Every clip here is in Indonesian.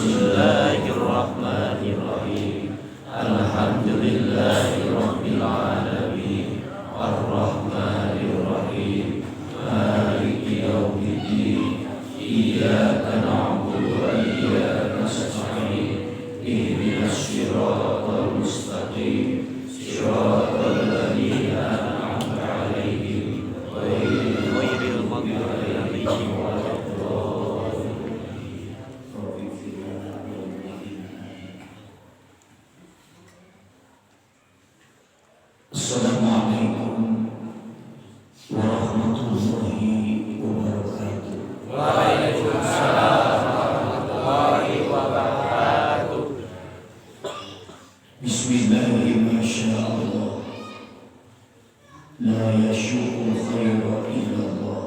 Bismillahirrahmanirrahim. Alhamdulillahirabbil alamin. Arrahmanirrahim. Maliki yaumiddin. Iyyaka na'budu wa iyyaka nasta'in. Ihdinas siratal mustaqim. Siratal ladzina an'amta 'alaihim ghairil maghdubi 'alaihim waladdallin. Assalamualaikum warahmatullahi wabarakatuh. Waalaikumsalam warahmatullahi wabarakatuh. Bismillahirrahmanirrahim. La yashukul khaira illallah.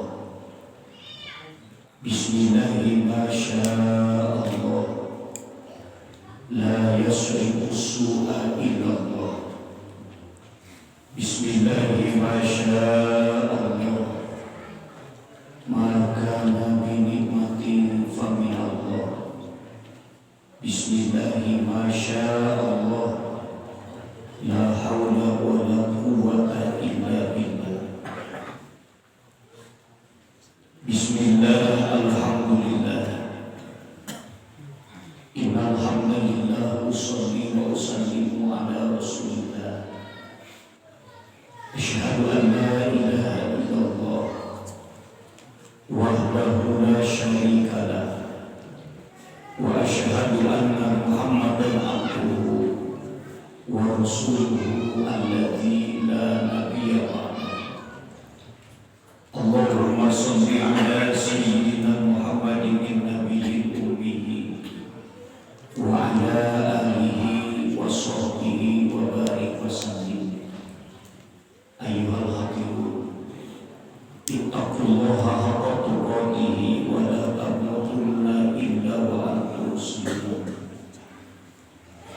Bismillahirrahmanirrahim. La yasrifu su'a illallah. Bismillahirrahmanirrahim. Maka nabi nikmatin famin Allah. Bismillahirrahmanirrahim. La hawla wa la quwwata illa billah. Bismillah, alhamdulillah. Innal hamdalillah usolli wa usallimu ala rasulillah. Asyhadu an la ilaha illallah wahdahu la syarika lah. Wa asyhadu anna Muhammadan abduhu wa rasuluhu alladzi la nabiyya ba'dahu. Allahumma shalli ala sayyidina Muhammadin nabiyil ummi wa ala alihi wa sahbihi wa barik wa sallim. Ayyuhal hafidun, ittaqullaha haqqa tuqatih wa la tamutunna illa wa antum muslimun.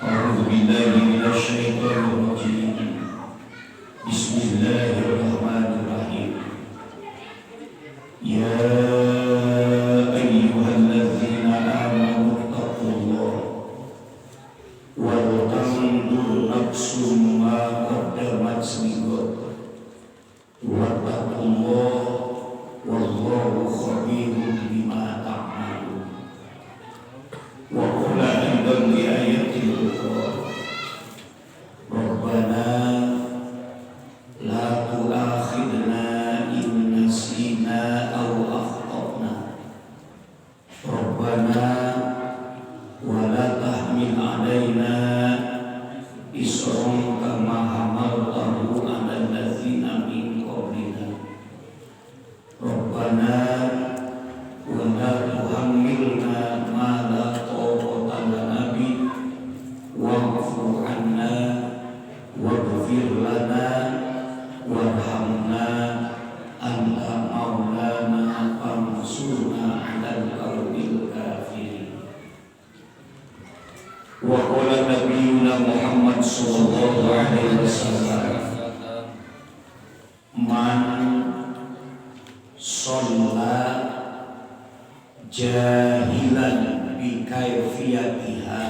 A'udzu billahi minasy syaithanir rajim. Bismillahirrahmanirrahim. Ya ayyuhalladzina amanu taqullaha wal tanzur nafsum ma qaddamat lighad. Wattaqullaha wallahu khabirun bima ta'malun. Wa qala aidan li ayatil ukhra, Rabbana la tu'akhidna in nasina aw akhtana. Rabbana wa la tahmil 'alaina isran kama hamaltahu 'alal ladzina min qablina. Rabbana wa la tuhammilna ma la taqata lana bih wa'fu 'anna waghfir lana warhamna anta maulana fansurna 'alal qawmil kafirin. Wa qala nabiyyuna Muhammad sallallahu alaihi wasallam, man shalla jahilan bi kayfiyatiha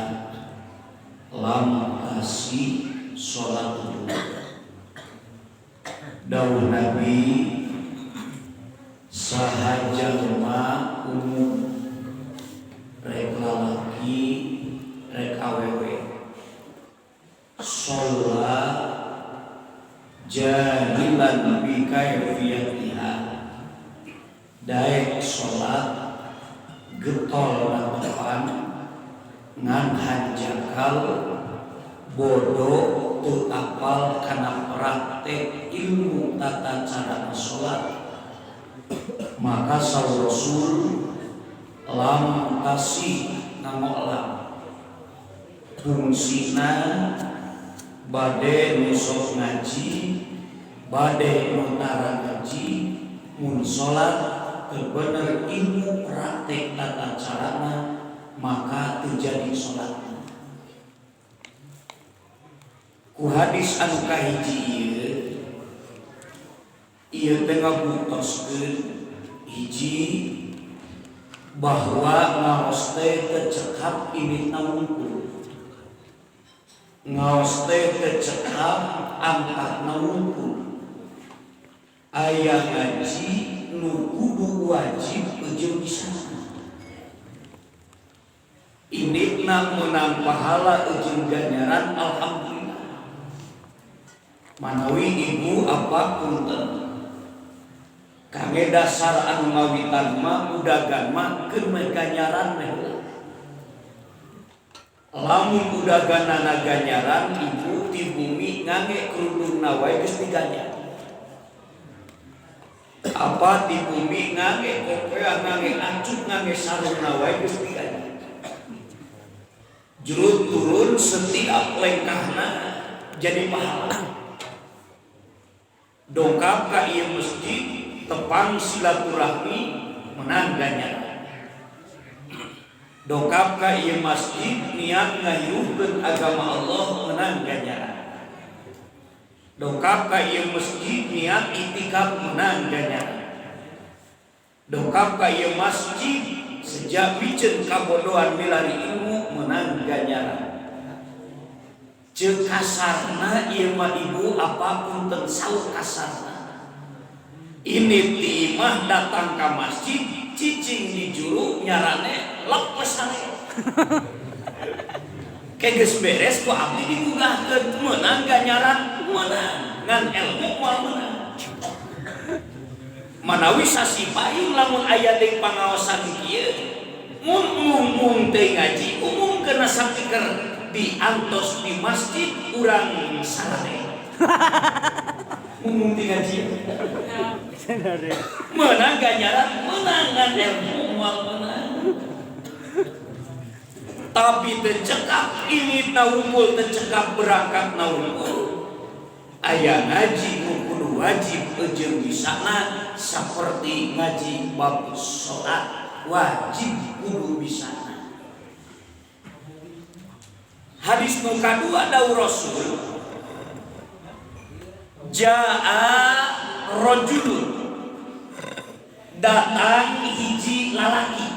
lam tasi sholatuhu. Dawuh Nabi, sahaja lemah umum rek lalaki rek awewe sholat jahilan bi kayfiyatiha, daek sholat getol na depan ngan hanjakal bodoh teu apal kana praktek ilmu tata cara sholat, maka saur Rasul lam kasih ngamolam fungsina bade nusok ngaji bade nutara ngaji mun sholat bener ilmu praktek tata carana maka terjadi sholat. Ku hadis anu kahiji ieu teh ngabutoskeun hiji bahwa ngaos teh tecekap ini naungkul, ngaos teh tecekap angkat naungkul, aya ngaji nu kudu wajib jeung bisa. Ini menang pahala jeung ganjaran alhamdulillah. Manawi ibu apa punten. Kangge dasar anu ngawitan mah udagan mah keun ganjaran meh. Lamun udaganana ganjaran ibu di bumi ngangge kerudungna wae geus diganjar. Apa di bumi ngangge kopean ngangge ancuk ngangge sarungna wae geus diganjar. Jurut turun setiap lengkahna jadi pahala. Dongkap ka ieu masjid tepang silaturahmi menang ganjaran. Dongkap ka ieu masjid niat ngahiruhkeun agama Allah menang ganjaran. Dongkap ka ieu masjid niat itikaf menang ganjaran. Dongkap ka ieu masjid sejak biceun kabodohan milari ilmu menang ganjaran. Ceuk kasarna ieu mah ibu apapun teu saur kasarna. Ini timah datang ka masjid cicing di juru nyarane lepes hare. Kegeus beres ku abdi digugahkeun menang ganjaran menang ngan ilmu moal menang. Manawi sasi payung lamun aya deui pangaosan kieu mun teh ngaji umum kena sampikeun diantos di masjid urang sarare umum teh ngaji menang ganjaran menangan ilmu moal menang. Tapi tercekap ini naungkul tercekap berangkat naungkul aya ngaji kudu wajib jeung bisana seperti ngaji bab salat wajib kudu bisana. Hadis nu kadua dawuh Rasul jaa rajulun datang hiji lalaki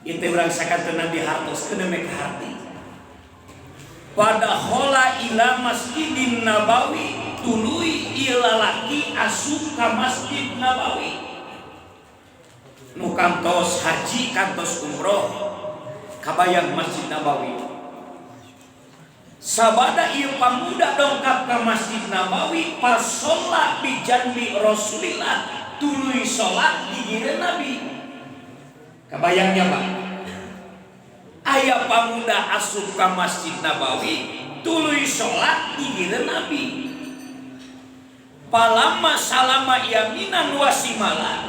itu urang sakanteuna dihartoskeun mek hati pada hola ila masjidin nabawi tuluy ieu lalaki asup ka masjid nabawi nu kantos haji kantos umroh kabayang masjid nabawi sabada ieu pamuda dongkap ka masjid nabawi pas sholat bi janbi Rasulillah tuluy sholat di gireun nabi. Kabayangnya Pak aya pamuda asup ka masjid nabawi tuluy sholat di gireun nabi. Palamma salama yaminan wa shimalan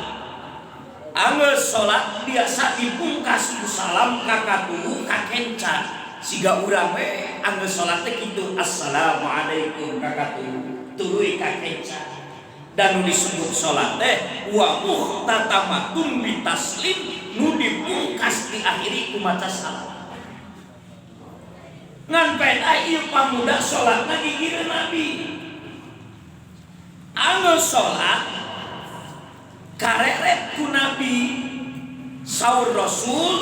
anggeus sholat biasa dipungkas ku salam ka katuhu ka kenca siga urang we anggeus sholat teh kitu assalamualaikum ka katuhu tuluy ka kenca dan nu disebut sholat teh wa muhtatamatun bi taslim nu dipungkas diakhiri ku maca salam. Ngan peda ieu pamuda sholatna di gireun nabi. Anggeus sholat kareret ku nabi saur Rasul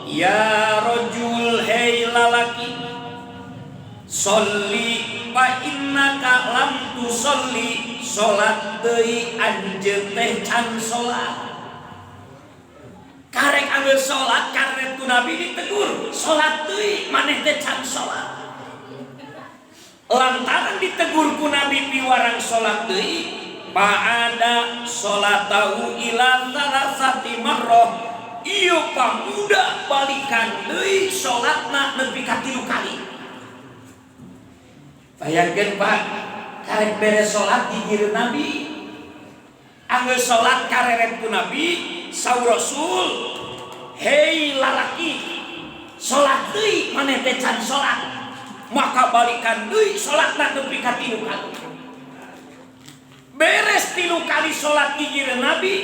ya rajul hei lalaki sholli fa innaka lam tusolli sholat deui anjeun teh can sholat. Karek anggeus sholat karek ku nabi ditegur sholat deui maneh teh can sholat. Lantaran ditegur ku nabi piwarang sholat deui ba'ada sholatahu ila salasati marrah ieu pamuda balikan deui sholatna nepi ka 3 kali. Bayangkeun Pak karek beres sholat di gireun nabi anggeus sholat kareret ku nabi saur Rasul hei lalaki sholat deui maneh teh can sholat maka balikan deui sholatna nepi ka 3 kali. Beres 3 kali sholat di gireun nabi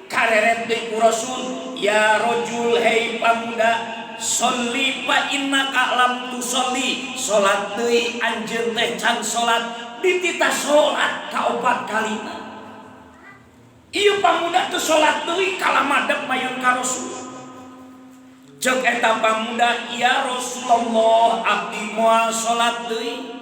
kareret deui ku Rasul ya rajul hei pamuda sholli fa innaka lam tusolli sholat deui anjeun teh can sholat ditita sholat ka 4 kalina. Ieu pamuda teu salat deui kala madep mayun ka Rasul. Cek eta pamuda, ya Rasulullah abdi moal salat deui.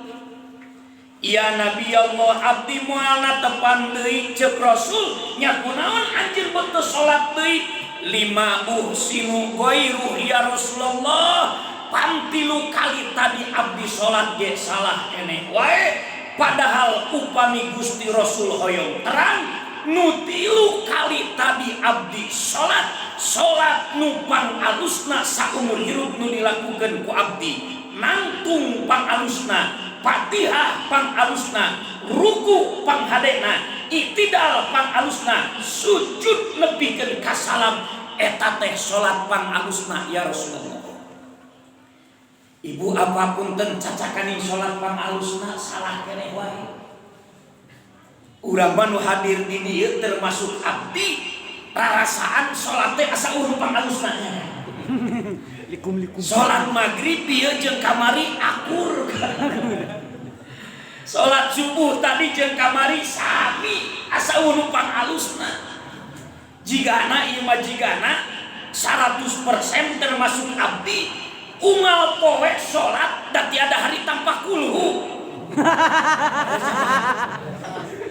Ya Nabi Allah abdi moal natepan deui. Cek Rasul nya kunaon anjeun beuteus salat deui? Lima uhsinu ghairuh ya Rasulullah. Pantilu kali tadi abdi salat ge salah keneh wae. Padahal upami Gusti Rasul hoyong terang nu tilu kali tadi abdi salat nupang alusna saumur hirup nu dilakukan ku abdi nangtung pang alusna, Fatihah pang alusna, ruku pang hadena, iktidal pang alusna, sujud nepikeun ka salam. Eta teh salat pang alusna ya Rasulullah. Ibu apapun ten cacakaning salat pang alusna salah keneh wae. Urang mah nu hadir di dieu termasuk abdi rarasaan salat teh asa urang pang alusna. Likum. Salat maghrib ieu jeung kamari akur. Salat subuh tadi jeung kamari sami asa urang pang alusna. Jigana ieu mah jigana 100% termasuk abdi unggal poe salat da tiada hari tanpa kulhu.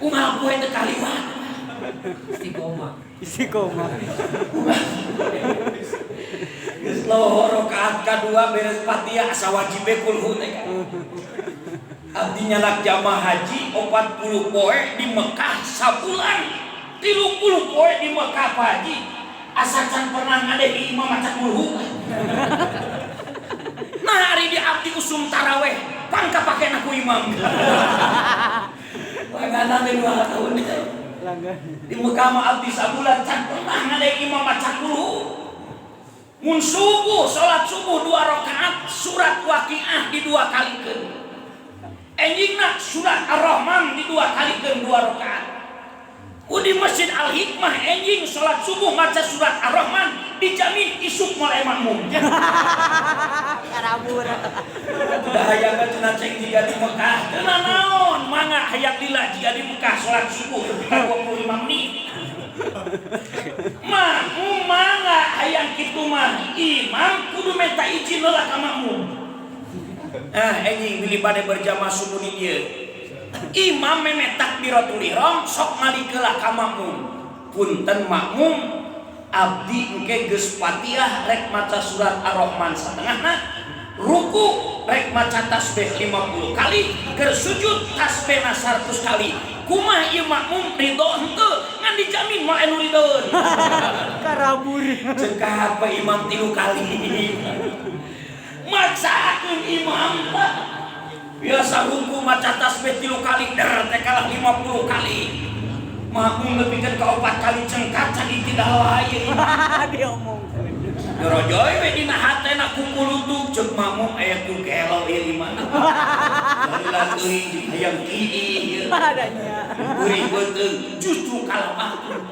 Unggal poe teu kaliwat. Istiqomah. Geus lohor rakaat kadua beres Fatihah asa wajib kulhu teh. Abdi nyalak jamaah haji 40 poe di Mekah sabulan. 30 poe di Mekah haji. Asa can pernah ngadegi imam maca kulhu. Nah hari di abdi usum taraweh pangka pakena ku imam. Langganan 2 tahun itu. Di Mekah mah abdi sabulan can pernah ngadegi imam maca kulhu. Mun subuh salat subuh 2 rakaat surat Waqiah di 2 kalikeun. Enjingna surat Ar-Rahman di 2 kalikeun 2 rakaat. Di Masjid Al-Hikmah enjing salat subuh maca surat Ar-Rahman dijamin isuk mulai makmum. Karabur. Udah hayang cenah cek jiga di Mekah. Teu naon mangga hayang lila jiga di Mekah salat subuh ketika 25 menit. Makmum mangga hayang kitu mah imam kudu minta izin heula ka makmum. Enjing bili bade berjamaah subuh di dieu. Imam meme takbiratul ihram sok malikeula ka makmum. Punten makmum abdi engke geus Fatihah rek maca surat Ar-Rahman satengahna, ruku rek maca tasbih 50 kali, keur sujud tasbihna 100 kali. Kumaha ieu makmum ridho henteu ngan dijamin moal anu ridhoeun. Karabur. Cekap imam 3 kali. Maksakeun imam tah. Biasa ruku maca tasbih 3 kali, der teh kalah 50 kali. Makmum lebihkan ke 4 kali cengkat cari tidak wae. Dia omongkeun. Dorojoy we dina hatena kukulutug ceuk makmum aya ku gelo ieu di mana. Lain teuing hayang kieu. Adanya. Beuring beuteung justru kalah makmum.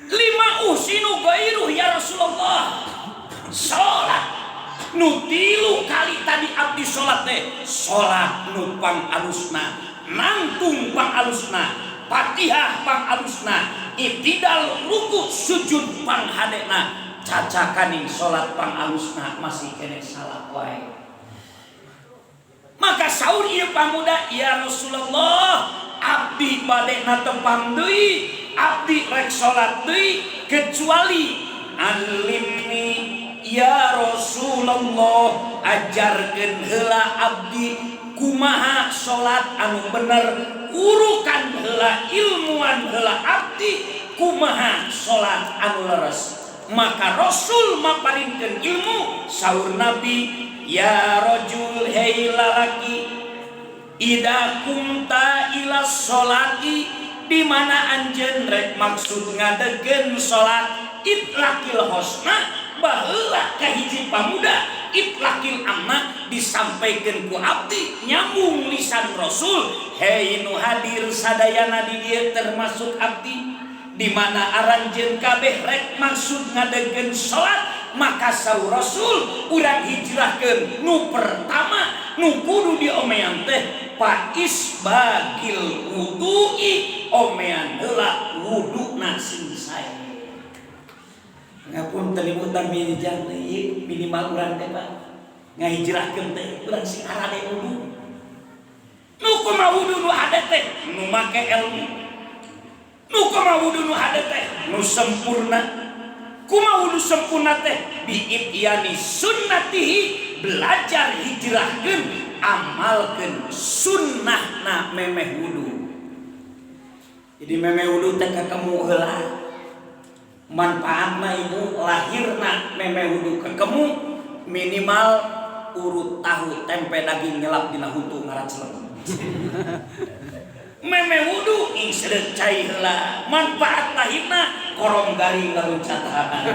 5 usinu ghairuh ya Rasulullah. Salat nu 3 kali tadi abdi salat teh salat nu pang alusna, nangtung pang alusna, Fatihah pang alusna, iktidal ruku sujud pang hadena, cacakaning salat pang alusna masih kene salah wae. Maka saur ieu pamuda, ya Rasulullah abdi bade natepang deui, abdi rek salat deui kecuali alimni ya Rasulullah ajarkeun heula abdi kumaha salat anu bener, urukan heula ilmuan heula abdi kumaha salat anu leres. Maka Rasul maparinkeun ilmu, saur Nabi, ya rajul hei lalaki, ida kumta ila sholati, di mana anjeun rek maksud ngadegeun salat, itlaqil husna baheula ka hiji pamuda, itlaqil amna disampaikan ku abdi nyambung lisan Rasul, hei nu hadir sadayana di dieu termasuk abdi, di mana aranjeun kabeh rek maksud ngadegeun salat, maka saur Rasul urang hijrahkeun nu pertama nu kudu diomean teh pa isbagil wudu'i, omean heula wuduna sing sae. Ngapun telimutan minijan ieu minimal urang teh Pak. Ngahijrahkeun teh urang sing arane wudu. Nu kumaha wudu nu hade teh nu make ilmu. Nu kumaha wudu nu hade teh nu sempurna. Kumaha wudu sempurna teh biityani sunnatihi belajar hijrahkeun amalkeun sunnahna memeh wudu. Jadi memeh wudu teh kakemu heula. Manfaatna ibu lahirna memeh wudu kakemu minimal urut tahu tempe daging nyelap dina hutu ngaran celeng. Memeh wudu ing sedek cai heula. Manfaat lahirna korong garing laluncatan.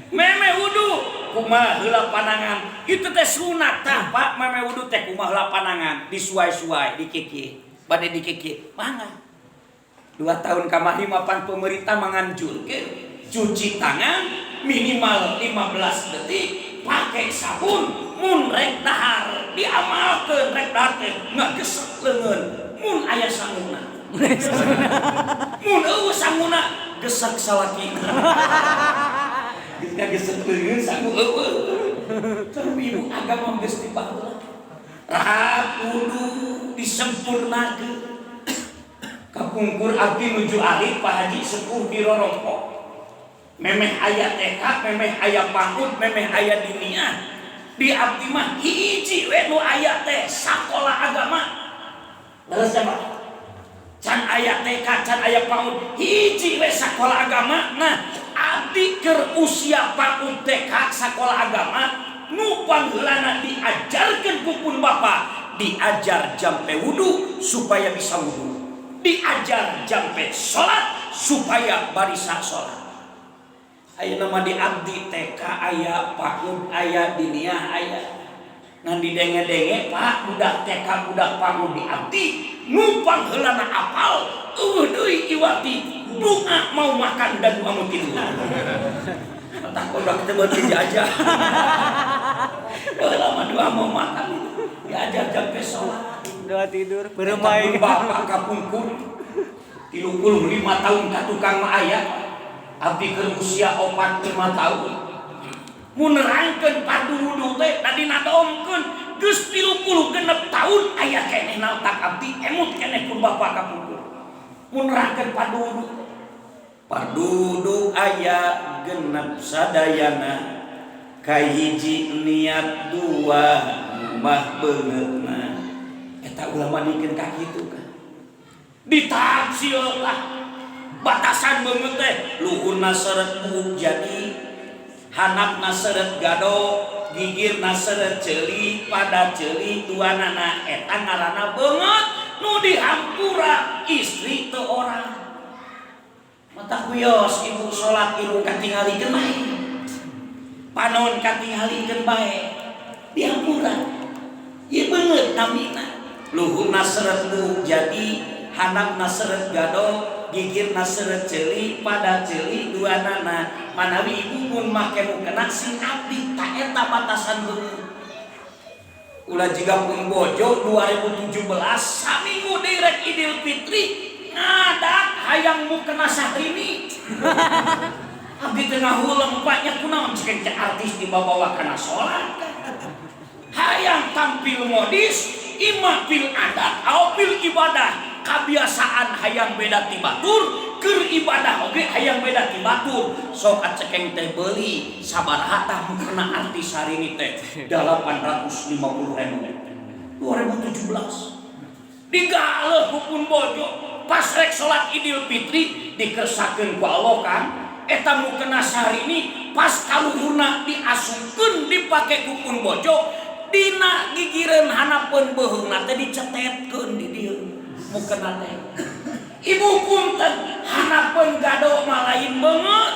Memeh wudu kumaha heula panangan. Itu teh sunat tah Pak, memeh wudu teh kumaha heula panangan, disuai-suai, dikiki. Bade dikiki. Mangga. 2 tahun kamari mapan pemerintah menganjurkan cuci tangan minimal 15 detik pakai sabun mun rek dahar diamalkeun rek dahar teh ngagesek leungeun mun aya sanguna mun eueuh sanguna gesek salakina geus ngagesek leungeun sangu eueuh tapi ibu agama geus dibaheula rahat wudu disempurnakeun. Kapungkur abdi nuju alif Pak Haji sepuh di Rorongko. Memeh aya TK, memeh aya pangud, memeh aya diniyah. Di abdi mah hiji we nu aya teh sakola agama. Leres ya Pak. Can aya TK, can aya pangud, hiji we sakola agama. Nah, abdi keur usia pangud TK sakola agama, nu pangheulana diajarkeun ku pun bapa, diajar jampe wudu supaya bisa wudu. Diajar jampe sholat supaya barisa sholat. Aya nama di abdi TK aya pangud aya diniyah aya. Ngan didenge-denge Pak budak TK budak pangud di abdi numpang heulana apal eueuh deui iwati doa mau makan dan doa mau tidur. Entah kodak teh buat dijajah. Lama doa mau makan diajar jampe sholat. Doa tidur bermain bapak kapungkur 35 tahun ka tukang mah aya abdi keur usia 45 tahun mun nerangkeun padu wudu teh tadi nadomkeun geus 36 tahun aya keneh naltak abdi emut keneh pun bapak kapungkur mun nerangkeun padu wudu aya genep sadayana kahiji niat dua mah beungeutna. Eta ulama dikeun ka kitu kan. Ditafsir lah. Batasan beungeut teh luhurna seureut buuk jadi, handapna seureut gado, gigirna seureut ceuli, pada ceuli duanana eta ngaranna beungeut nu dihampura istri teu orang. Mata kuyos ibu salat ibu katingalikeun bae. Panon katingalikeun bae. Dihampura. Ieu beungeut namina. Luhurna seureut buuk jadi, handapna seureut gado, gigirna seureut ceuli, pada ceuli duanana manawi ibu mun make mukena sing abdi ta eta batasan beungeut. Ulah jiga pun bojo 2017 saminggu direk Idul Fitri ngadak hayang mukena Syahrini. Abdi teu ngahuleng banyak kunaon cek artis dibawa kana salat. Hayang tampil modis imah pil adat atau pil ibadah kebiasaan hayang beda ti batur keur ibadah oge hayang beda ti batur sok acekeng teh beuli sabaraha tah mukena artis hari ini teh 850.000 2017 digaleh pupun bojo pas rek salat Idul Fitri dikersakeun ku Allah kan eta mukena sehari ini pas kaluhurna diasupkeun dipake pupun bojo dina gigireun hanapeun beuheungna teh dicetetkeun di dieu mukena teh. Ibu punten hanapeun gado mah lain beungeut.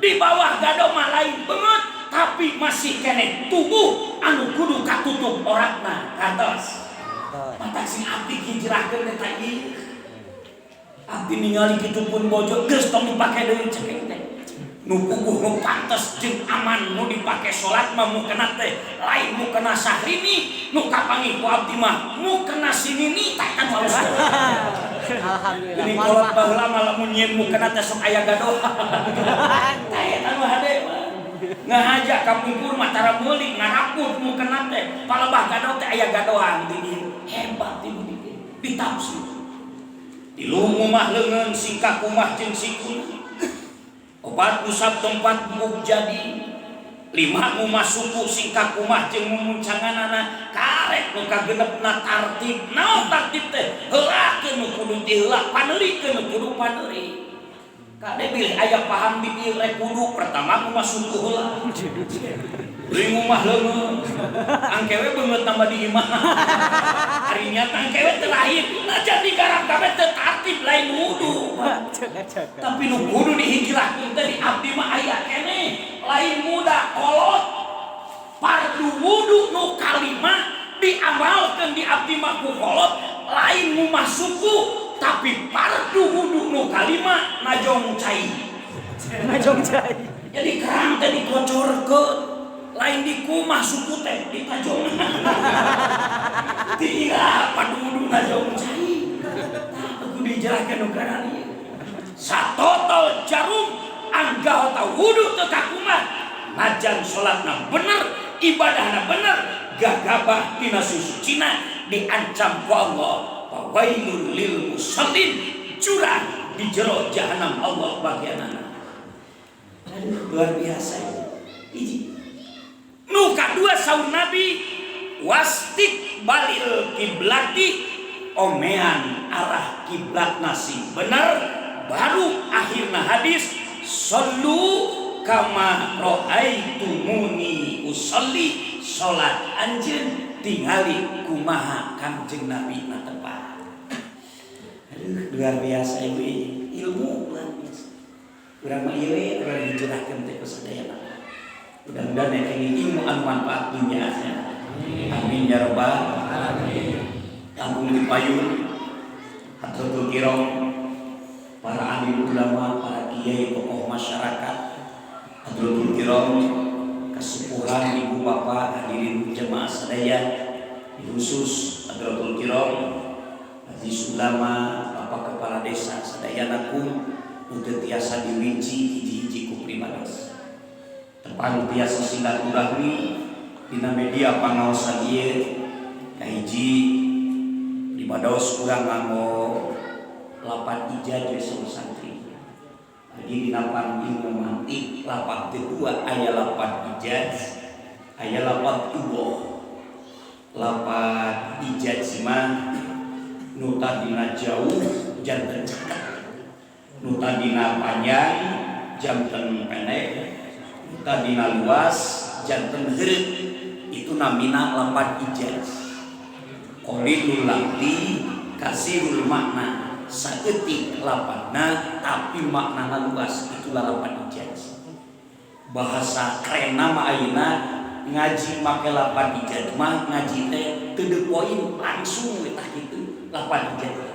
Di bawah gado mah lain beungeut, tapi masih keneh tubuh anu kudu katutup oratna kantos. Mata sing abdi hijrahkeun eta ieu. Abdi ningali kitu pun bojo geus tong dipake deui cekeng teh. Nu puguh nu pantes jeung aman nu dipake salat mah mukena teh lain mukena Syahrini nu kapanggih ku abdi mah mukena Sinini tak kan halus. Alhamdulillah. Ini kolot baheula malah mun nyieun mukena teh sok aya gadoh. Tah eta mah hade ngahajak ka pungkur mah tara meuli ngaraput mukena teh palebah gadoh teh aya gadohan di dieu. Hebat ieu ditafsir. Di lumu mah leungeun singkak kumah jeung sikuna. Opat usap tempat buk jadi. 5 umah suku singkak kumah jeung mumuncanganana karek nu kagenepna tartib. Naon tartib teh? Heulakeun nu kudu diheula, paneurikeun nu kudu paneuri. Kade bilih aya paham di ieu rek kudu pertama umah suku heula. Leuwih umah leungeun. Angkewe beungeut tambah di imah. Ari nyata angkewe teu lahir, najan digarap kabeh teu tartib lain wudu. Tapi nu kudu dihijrahkeun teh di abdi mah aya keneh. Lain muda kolot fardu wudu nu kalimah diamalkeun di abdi mah ku kolot lain mumah suku tapi fardu wudu nu kalimah najong cai. Jadi kerang teh dikocorkeun lain di kumah suku teh ditajong. Tiga fardu wudu najong cai. Aku dijelaskeun nu kana ieu. Satotol jarum anggahota wudu teu kakumah najan salatna bener ibadahna bener gagabah tina susucina diancam ku Allah wailul lil musallin curang di jero jahanam Allah bagianana. Aduh luar biasa ini. Nu kadua saur Nabi wastik balil kiblati omean arah kiblat nasi bener baru akhirna hadis sallu kama ra'aitumuni usolli salat anjeun tingali kumaha Kangjeng Nabi na tepat. Aduh luar biasa ieu ilmu luar biasa. Urang mah ieu urang dijelaskeun teh ku sadayana. Mudah-mudahan ini ilmu anu manfaat dunya akhirat. Amin ya rabbal alamin. Tanggung dipayun hadratul kiram para alim ulama, para kiai, tokoh masyarakat, hadratul kiram, kesepuhan ibu bapak, hadirin jemaah sadaya, khusus hadratul kiram, haji ulama, bapak kepala desa sadayanakum, untuk tiasa diwiji hiji-hiji ku primados. Tepan tiasa silaturahmi dina media pangaosan ieu kahiji primados urang nganggo lapan ijazah sama santri. Jadi di lapan ilmu mantik, lapan kedua aya lapan ijazah, aya lapan tubuh, lapan ijazah mah nuta dina jauh janten cekat, nuta dina panjang janten pendek, nuta dina luas janten heureut. Itu namina lapan ijazah. Qalilul lafzi kasirul makna. Saeutik lapanna tapi maknana luas, itulah lapan ijazah. Bahasa keren nama ayeuna ngaji make lapan ijazah mah ngaji teh teu deu poin langsung tah kitu lapan ijazah.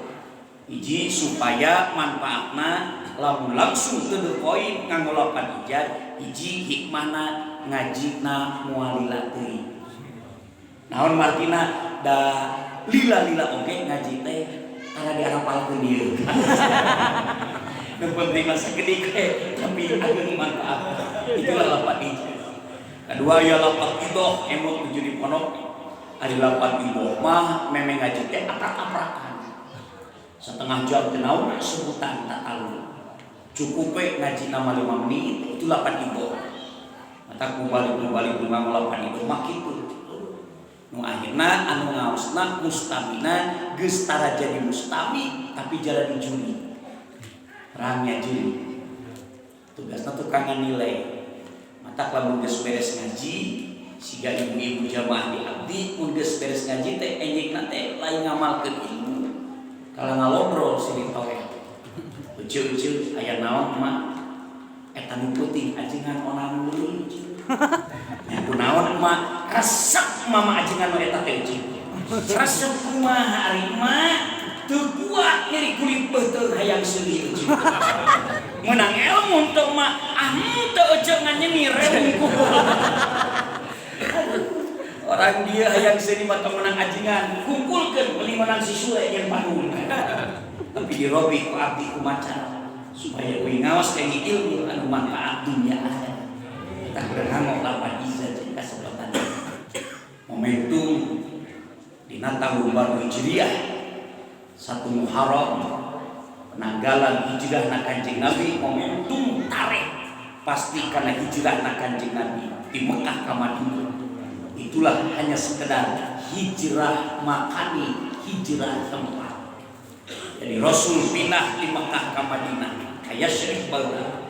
Hiji supaya manfaatna lamun langsung teu deu poin nganggo lapan ijazah, hiji hikmahna ngajina mualila teuing. Naon martina da lila-lila oge ngaji teh karena diarapalkeun ieu. Nu penting mah sagede tapi ageung manfaat. Itulah lapan ijazah. Kedua ya lapan idoh emot nuju di pondok. Ari lapan idoh mah memang ngaji teh aprak-aprakan. Setengah jam teh naon sebutan tak tahu. Cukup we ngaji nama 5 menit itu lapan idoh. Mata kumbali ngomong lapan idoh mah kitu. Nu akhirna anu ngaosna mustamina geus tara jadi mustami tapi jalan juri. Rangnya juri. Tugasna tukang nilai. Mata lamun geus beres ngaji, siga ibu-ibu jamaah di abdi mun geus beres ngaji teh enjingna teh lain ngamalkeun ilmu. Kala ngalobrol silih tohe. Uceu-uceu aya naon mah? Eta nu peuting ajengan onang deui. Ya kunaon mah resep mama ajengan eta teh ucing. Resep kumaha ari mah teu kuat nyeri kulit beuteung hayang seuli ucing. Menang ilmu teu mah teu euceungan nyeri remku. Orang dia hayang seuli mah teu menang ajengan kumpulkeun meuli menang si Sule jeung Padung. tapi dirobi ku abdi ku macan supaya kuing ngawas kayaknya ilmu anu manfaat dunia akhirat. Tak berhangok lapan izah jika kesempatan momentum dina tahun baru Hijriah 1 Muharram penanggalan hijrah na Kanjeng Nabi, momentum tarikh pasti karena hijrah na Kanjeng Nabi di Mekah ka Madinah. Itulah hanya sekedar hijrah makani, hijrah tempat. Jadi Rasul pindah di Mekah ke Madinah kayak Syekh Balda.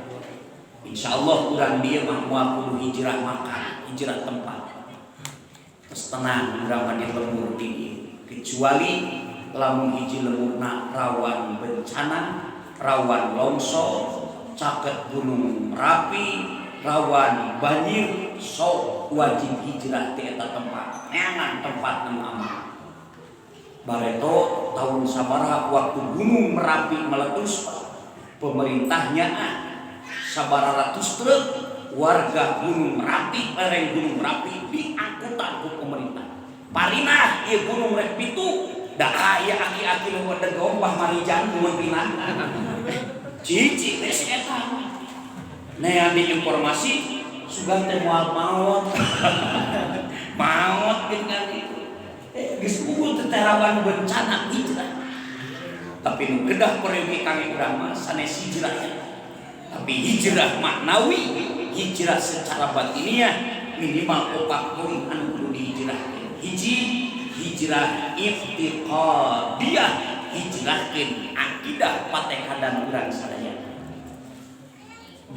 Insyaallah urang dia mah moal hijrah makan, hijrah tempat. Terus tenang urang mah lembur di kecuali lamun hiji lemurna rawan bencana, rawan longsor, caket gunung Merapi, rawan banjir, sok wajib hijrah di eta tempat. Neangan tempat anu aman. Bareto tahun sabaraha waktu gunung Merapi meletus, pemerintahnya sabaraha ratus truk warga gunung Merapi, lereng gunung Merapi diangkutan ku pemerintah. Parinah ieu gunung rek pitu, da aya aki-aki nu degong bah marijan pimpinan. Cici geus eta. Nean di informasi sugan teh moal maot. Maot dengan itu. Geus unggul teh rawan bencana hijrah. Tapi nu kedah pereugi kami urang mah sanes hijrah. Tapi hijrah maknawi, hijrah secara batiniah minimal 4 poin anu kudu dihijrahkeun. Hiji, hijrah iftiqadiyah, hijrahkeun akidah patekadan urang sadaya. 2,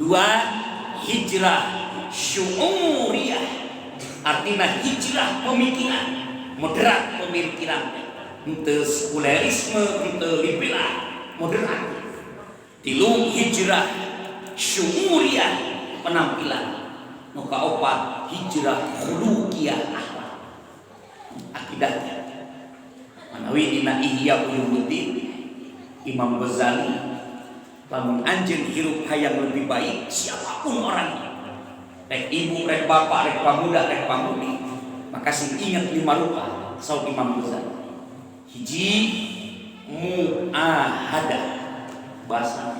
hijrah syu'uriyah, artinya hijrah pemikiran, moderat pemikiran, henteu sekulerisme, henteu liberal, moderat. 3, hijrah syu'uriyah, penampilan. Nu kaopat, hijrah khuluqiyah, akhlak. Akidahnya manawi dina Ihya Ulumuddin Imam Ghazali, lamun anjeun hirup hayang lebih baik siapapun orangnya, rek ibu, rek bapak, rek pamuda, rek pamudi, maka sing ingat 5 rupa saur Imam Ghazali. Hiji, muahadah bahasa.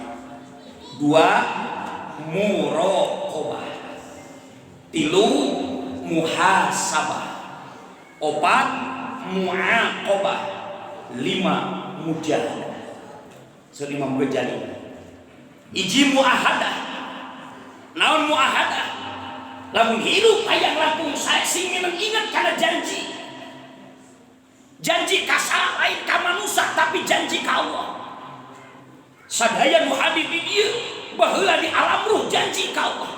2, muraqabah. 3, muhasabah. 4, mu'aqabah. 5, mujahadah. Imam Ghazali. Iji muahadah. Naon muahadah? Lamun hidup hayang langkung saya sing ingat kana janji. Janji ka sara lain ka manusia tapi janji ka Allah. Sadaya nu hadir di dieu baheula di alam ruh janji ka Allah.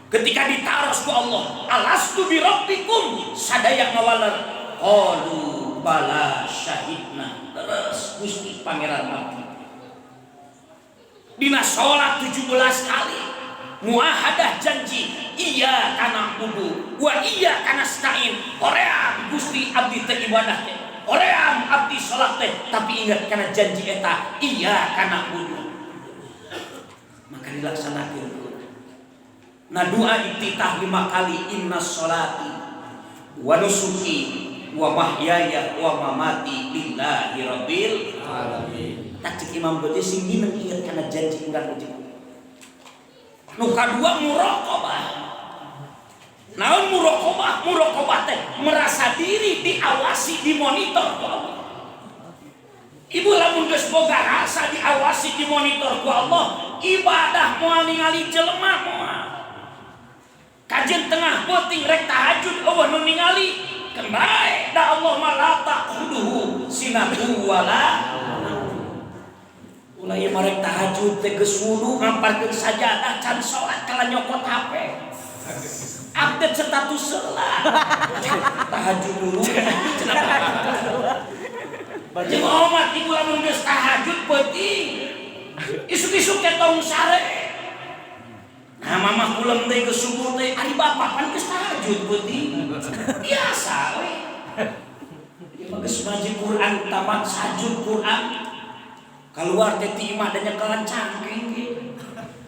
Ketika ditaros ku Allah, alastu bi rabbikum, sadaya ngawaler qalu bala syahidna. Terus Gusti Pangeran Abdi dina salat 17 kali muahadah janji, iya kana kudu wa iya kana stain. Hoream Gusti abdi teh ibadah teh, hoream abdi salat teh, tapi ingat kana janji eta iya kana kudu. Maka dilaksanakeun. Nah doa iftitah 5 kali, inna sholati wa nusuki wa mahyaya wa mamati lillahi rabbil alamin. Tak cek Imam Ghazali sing ingat kana janji urang ujug. Nu kadua muraqabah. Naon muraqabah? Muraqabah teh merasa diri diawasi, dimonitor ku Allah. Ibu lamun geus boga rasa diawasi, dimonitor ku Allah, ibadah moal ningali jelema moal. Kajian tengah penting rek tahajud eueuh nu ningali kendae da Allah malata khuduhu sinatu wala. Ulah ieu marek tahajud teh geus wudu ngamparkeun sajadah can salat kala nyokot HP. Update status salat. Tahajud dulu. Jeung omat ibu lamun geus tahajud penting. Isuk-isuk ke tong sare. Nah mama kulem teh ke subuh teh ari bapak pan geus tahajud penting. Biasa we. Ieu mah geus ngaji Quran tamat sajud Quran. Keluar teh ti imah da nyekelan cangkeng ge.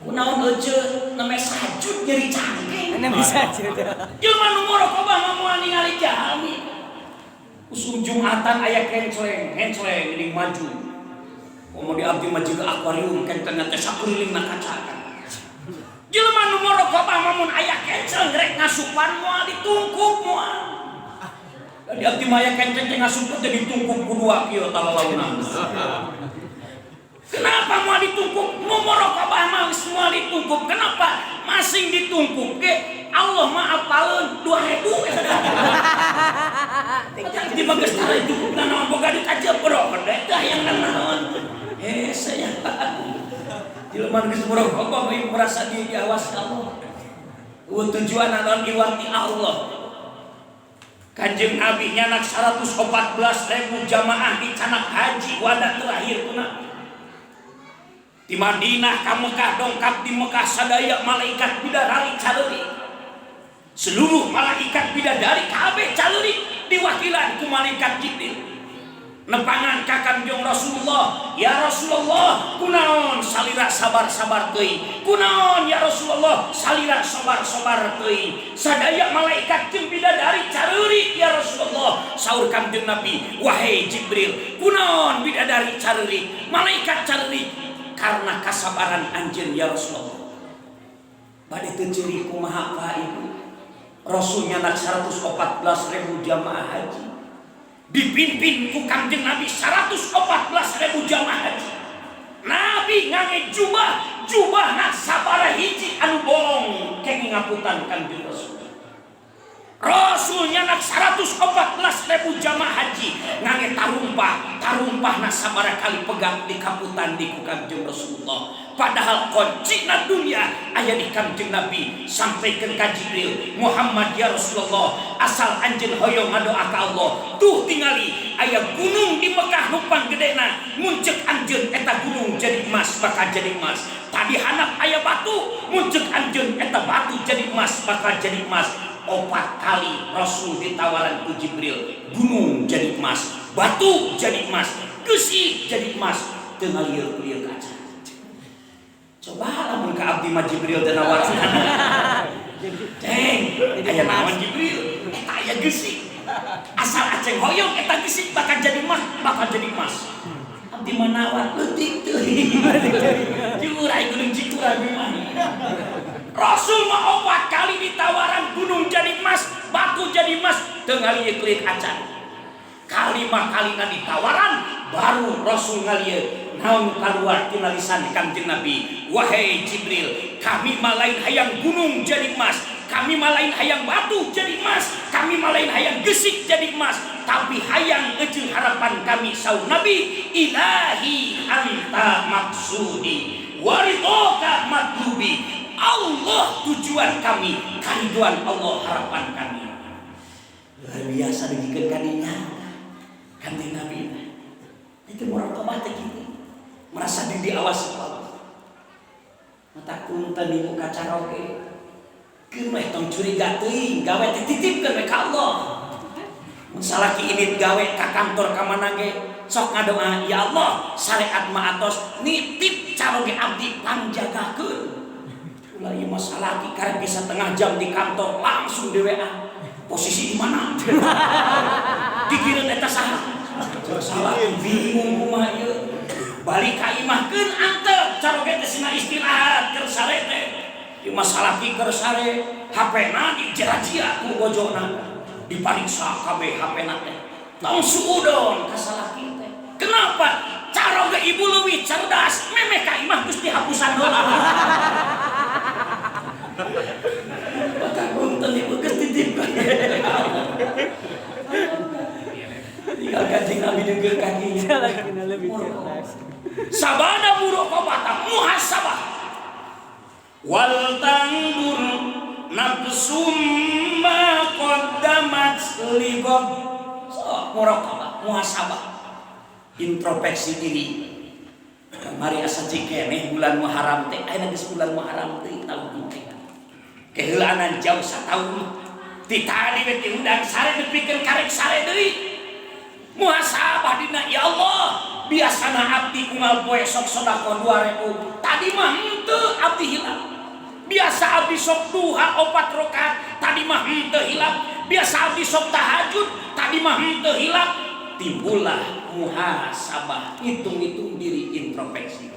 Kunaon euceut neme sajud nyeri cangkeng. Neme sajud. Jelema nu muraqabah mah moal ningali jalmi. Usum Jumatan aya kenceleng geuning maju. Kemudian abdi mah juga akuarium kan ternyata sakurilingna kaca kan. Jelema nu morokobah mamun aya kenceng rek ngasupan moal ditungkup moal. Jadi abdi mah aya kenceng ngasupan jadi ditungkup ku dua kieu talalauna. Kenapa moal ditungkup? Nu morokobah mah geus moal ditungkup. Kenapa? Masing ditungkup ge Allah mah apaleun 2000 eta. Di bagas tara ditungkup naon boga dikajep bro, teh yang naon. Saya jelema geus morokobah mah merasa dia diawas Allah. Tujuan adalah iwati Allah. Kanjeng Nabi nyanak 114.000 jamaah di canak haji wadah terakhir kuna. Di Madinah ka Mekah dongkap di Mekah sadaya malaikat bidadari caleurik. Seluruh malaikat bidadari kabeh caleurik diwakilan ku malaikat Jibril. Nepangan ka Kanjeng Rasulullah, ya Rasulullah, kunaon salira sabar-sabar teuing. Kunaon ya Rasulullah, salira sabar-sabar teuing. Sadaya malaikat jeung bidadari careurik ya Rasulullah. Saur Kanjeng Nabi, wahai Jibril, kunaon bidadari careurik, malaikat careurik karena kasabaran anjeun ya Rasulullah. Bade teu ceuri kumaha ka ibu. Rasul nyanak 114.000 jamaah haji. Dipimpin ku Kanjeng Nabi 114.000 jamaah haji. Nabi ngangge jubahna sabaraha hiji anu bolong kenging ngaputan Kanjeng Rasul. Rasul nyanak 114.000 jamaah haji ngangge tarumpahna sabaraha kali pegang di kaputan di ku Kanjeng Rasulullah. Padahal kuncina dunia aya di Kanjeng Nabi sampaikan ka Jibril, Muhammad ya Rasulullah, asal anjeun hoyong ngadoa ka Allah, tuh tingali aya gunung di Mekah nu panggedena, muncul anjeun eta gunung jadi emas bakal jadi emas. Tadi handap aya batu, muncul anjeun eta batu jadi emas bakal jadi emas. 4 kali Rasul ditawaran ku Jibril, gunung jadi emas, batu jadi emas, geusi jadi emas, teu ngalieur-lieur kaca. Coba lamun ka abdi mah Jibril teh nawaran. Ceng, aya naon Jibril? Eta aya geusi. Asal aceng hoyong eta geusi bakal jadi emas, bakal jadi emas. Abdi mah nawar leutik teuing. Diurai gunung Cikuray mah. Rasul mah 4 kali ditawaran gunung jadi emas, batu jadi emas, teu ngalieu-lieur acan. Kalimah kalina ditawaran baru Rasul ngalieu naon kaluar tina lisan Kanjeng Nabi, wahai Jibril, kami mah lain hayang gunung jadi emas, kami mah lain hayang batu jadi emas, kami mah lain hayang gesik jadi emas, tapi hayang euceung harapan kami saur Nabi, ilahi anta maksudi waridhoka matlubi. Allah tujuan kami, kariduan Allah harapan kami. Luar biasa dibikeun kadinya Kanjeng Nabi. Itu muraqabah teh kitu. Merasa diri awas Allah. Mata kunten ibu kacaroge. Kemeh tong curiga teuing, gawe teh titipkeun we ka Allah. Mun salaki init gawe ka kantor ka mana ge, sok ngadoa, ya Allah, syariat mah atos nitip caroge abdi panjagakeun. Ulah ieu mah salaki karek bisa setengah jam di kantor langsung di WA. Posisi di mana? Dikireun eta saha? Salah bingung kumaha ieu. Balik ka imahkeun antep caroge teh sina istirahat keur sare teh. Ieu masalah ki keur sare, HP-na dijerat-jerat ku bojona. Dipariksa kabeh HP-na teh. Tong suudon ka salaki teh. Kenapa? Caroge ibu leuwih cerdas, memeh ka imah geus dihapusan heula. Maka punten ibu geus titipkeun. Tinggal Kanjeng Nabi dengeun kakinya. Lebih cerdas. Sabada muraqabah muhasabah. Wal tandur nafsum ma qaddamat liqab. Muraqabah, muhasabah. Introspeksi diri. Mari asa cikene bulan Muharram teh, ayeuna geus bulan Muharram teh tahu teh. Keheulaanan jauh sataun. Ti tadi we diundang sare nepikeun karek sare deui. Muhasabah dina, ya Allah, biasana abdi unggal poe sok sedekah 2000, tadi mah henteu abdi hilap. Biasa abdi sok duha 4 rakaat, tadi mah henteu hilap. Biasa abdi sok tahajud, tadi mah henteu hilap. timbullah muhasabah, hitung-hitung diri, introspeksi.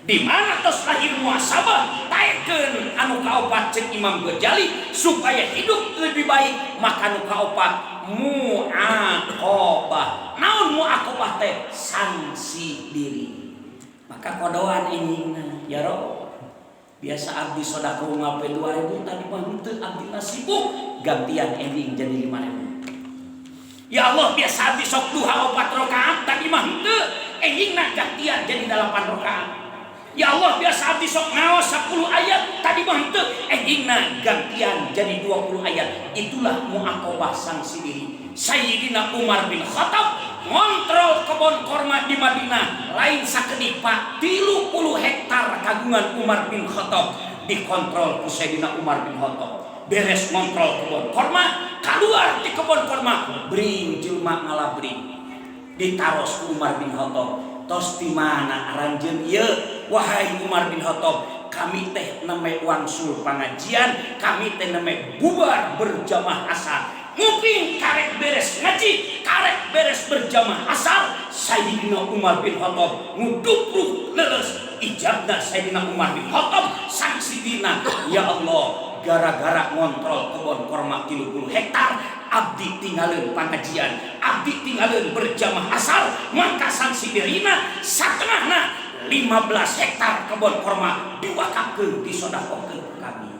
Di mana tos lahir muhasabah? Taekeun anu kaopat cek Imam Ghazali, supaya hidup lebih baik maka anu kaopat muaqabah. Naon muaqabah teh? Sanksi diri. Maka kodoan ini ya Rob, biasa abdi sodako ngape 2000 tadi mah henteu abdi sibuk gantian ending jadi 5000. Ya Allah, biasa abdi sok duha 4 rakaat tadi mah henteu endingna gantian jadi 8 rakaat. Ya Allah, biasa abdi sok ngaos 10 ayat tadi mah henteu endingna gantian jadi 20 ayat. Itulah muaqabah sanksi diri. Sayyidina Umar bin Khattab ngontrol kebon korma di Madinah lain sakedik Pak 30 hektar kagungan Umar bin Khattab dikontrol ku Sayyidina Umar bin Khattab. Beres ngontrol kebon korma, keluar di kebon korma bring jelma ngalabring ditaros ku Umar bin Khattab. Tos di mana aranjeun ieu? Wahai Umar bin Khattab, kami teh neme wangsul pengajian, kami teh neme bubar berjamaah asar. Mungkin karek beres ngaji, karek beres berjamaah asar, Sayyidina Umar bin Khattab ngudupruk leres ijabna Sayyidina Umar bin Khattab sanksi dina. Ya Allah, gara-gara ngontrol kebon korma 30 hektar, abdi tinggalin pengajian, abdi tinggalin berjamaah asar, maka sanksi dirina satengahna 15 hektar kebon korma diwakafkeun disodakokeun kami.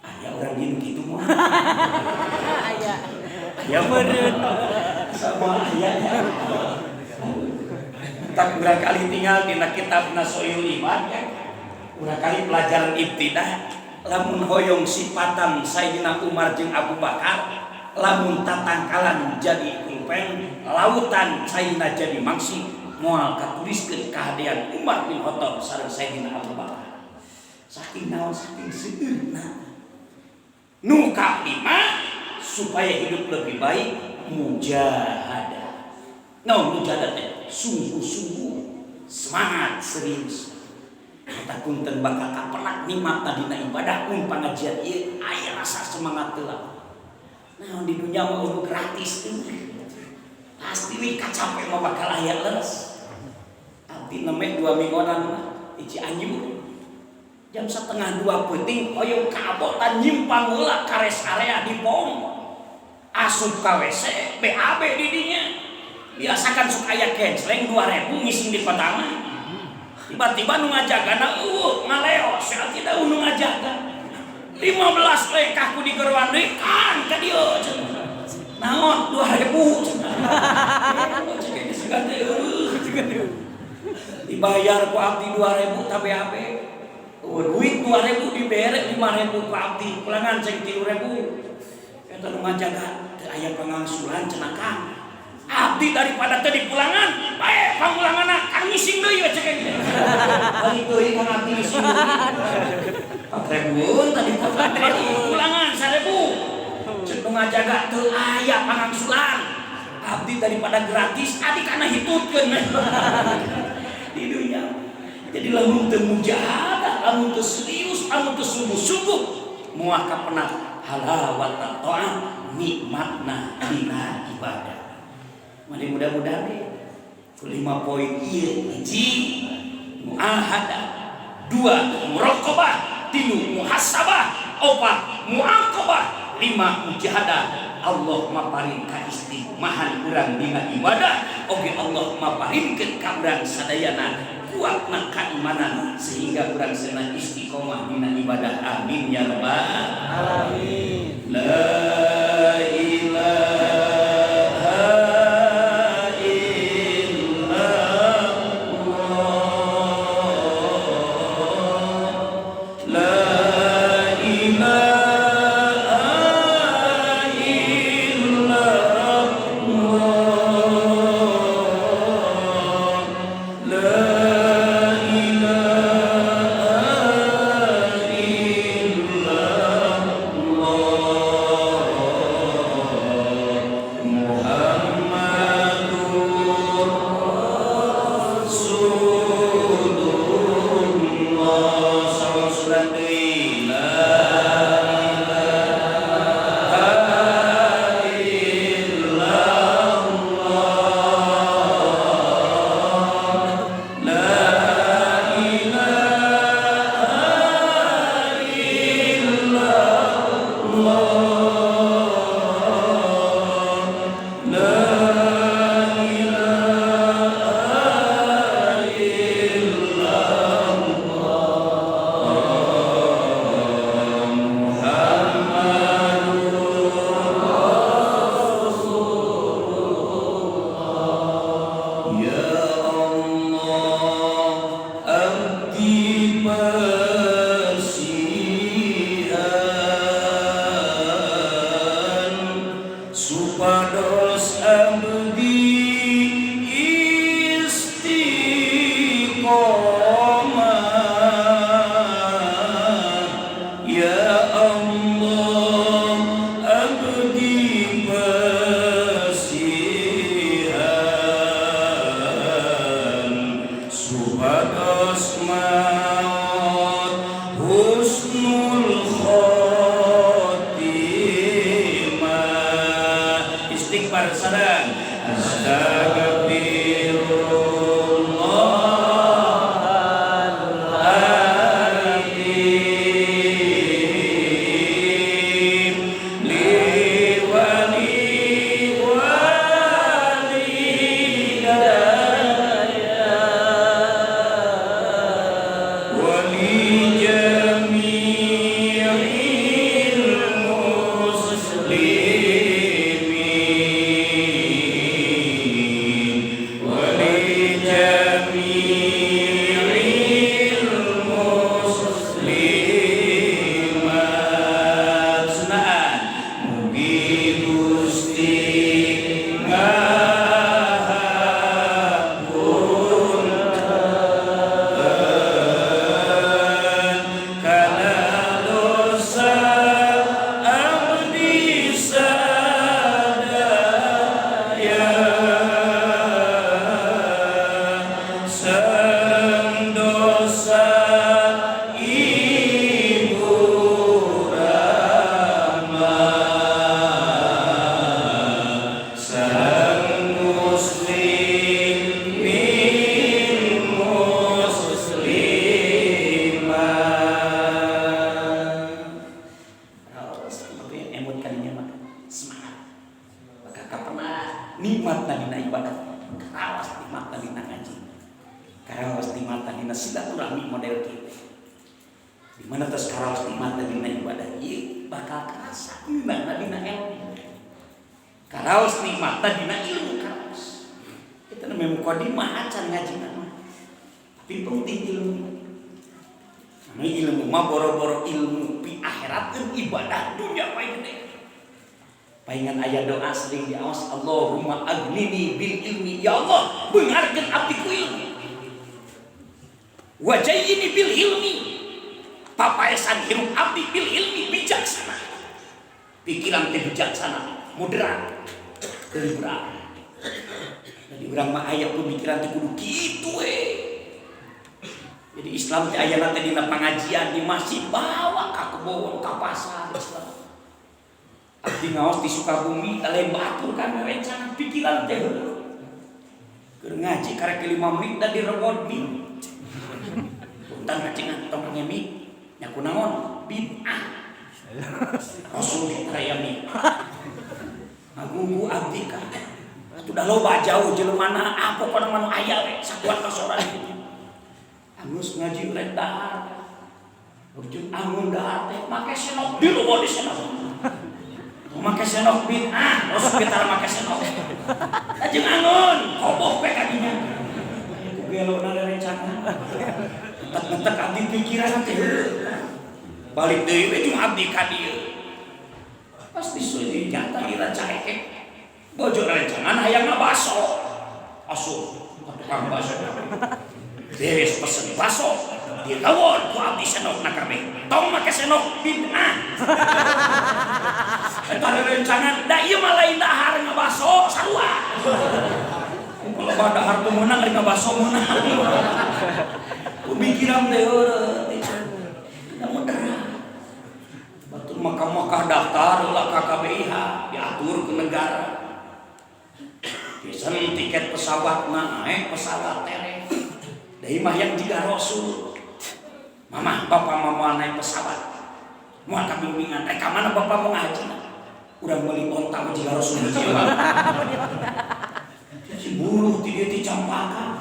Aya urang dieu kitu mah. Aya meureun. Sama aya. Tak berkali tinggal dina kitab Nasoil Iman ya. Urang kali pelajaran ibtidah. Lamun hoyong sifatan Sayyidina Umar jeung Abu Bakar, lamun tatangkalan jadi pulpen, lautan Sayyidina jadi mangsi, moal katuliskeun kahadean Umar bin Khattab sareng Sayyidina Abu Bakar. Saking naon saking seueurna. Nu kalima supaya hidup lebih baik mujahadah. Naon mujahadah teh? Sungguh-sungguh, semangat, serius. Kita punten bakal kapenak nikmatna dina ibadah mun pengajian ieu aya rasa semangat heula. Nah di dunia mah udah gratis tuh. Pasti nih kacapek mah bakal aya leres. Abdi neme 2 mingguan mah hiji anjing. Jam 1:30 peuting hoyong ka abotan nyimpang heula ka rest area di pom. Asup ka WC BAB di dinya. Biasakan suka aya kenceleng 2000 ngising di petang. Tiba-tiba nu ngajagana ngaleos sia tidak nu ngajaga 15 lekah ku digeruan deui kan ka dieu naon 2000 dibayar ku abdi 2000 TBAB duit 2000 dibere 5000 ku abdi pulangan ceng 3000 eta nu ngajaga teu aya pangangsuran cenah Kang. Abdi daripada tadi pulangan, bae pangulanganna Kang ngising deui we cek ge. Balik deui Kang abdi ngising. 4.000 tadi pulangan 1.000. Cek ngajaga teu aya pangangsulan. Abdi daripada gratis, adi kana hitutkeun. Di dunia. Jadi lamun teu mujahadah, lamun teu serius, lamun teu sungguh-sungguh, moal kapenah halawat ta'ah nikmatna dina ibadah. Mari mudah-mudahan deh. 5 poin ieu hiji muahadah, 2 muraqabah, 3 muhasabah, 4 muaqabah, 5 mujahadah. Allah maparin ka istiqmahan urang dina ibadah, oge Allah maparinkeun ka urang sadayana kuatna keimanan sehingga urang sana istiqomah dina ibadah. Amin ya rabbal alamin. La ilaha Allah Supados abdi istiqomah, ya Allah abdi basihan, supados maut husnul khotimah. Istighfar sadang astagfirullahaladzim li wali walidayah wali jami'il muslimin wali jami'il muslimat. Sunaan mugi Gusti kana dosa abdi sadaya sang dosa ibu Rama sang muslimin muslimat. Seperti emot kalinya mah semangat. Maka pernah nikmat dina ibadah, karawas nikmat dina ngaji, karawas nikmat dina silaturahmi model kita. Di mana terus karawas nikmat dina ibadah, ieu bakal kerasa gimana dina ilmu. Karawas nikmat dina ilmu karawas. Kita namanya mukadimah acan ngaji nama. Tapi penting ilmu. Namanya ilmu mah boro-boro ilmu pi akhirat dan ibadah dunia paling gede. Paingan ayat doa sering diawas, Allahumma agnini bil ilmi, ya Allah beungarkeun abdi ku ilmu. Wajayyini bil ilmi, papaesan hirup abdi bil ilmi bijaksana. Pikiran teh bijaksana, moderat, deliberat. Jadi urang mah aya pemikiran teh kudu kitu we. Jadi Islam teh ayana teh dina pangajian di masjid bawa ka kebon ka pasar Islam. Abdi ngaos di Sukabumi tale batur kan rencana pikiran teh heureul. Keur ngaji karek 5 menit da direwod mi. Punten ngacengan tong ngemi nya kunaon bid'ah. Rasul raya mi. Ngagugu abdi ka. Udah loba jauh jeleumana apa pokona manu aya we sakuat kasoran. Angus ngaji rek dahar. Urjun angun dahar teh make senok di loba di senok. Make senok bid'ah, terus kita make senok. Ajeng angun, koboh pe ka dinya. Gelona rencana. Entek-entek abdi pikiran teh. Balik deui we jeung abdi ka dieu. Pas disuji nyata diracaeke. Bojo rencana hayang ngabaso. Asuh tukang baso. Beres pesen baso, ditawon ku abdi senok na kabeh. Tong make senok bid'ah. Eta rencangan da ieu mah lain dahar ngabaso sarua. Kalau dahar teu meunang ari ngabaso meunang. Pemikiran teh heureut. Namun batur Makkah daftar ulah ka KBIH diatur ke negara. Pesen tiket pesawat naik pesawat tereng. Deui mah yang jiga Rasul. Mama, papa mama naik pesawat. Moal kabimbingan rek ka mana bapak mau ngaji. Urang meuli onta jika Rasul hiji. Si buruh ti dieu ti campakan.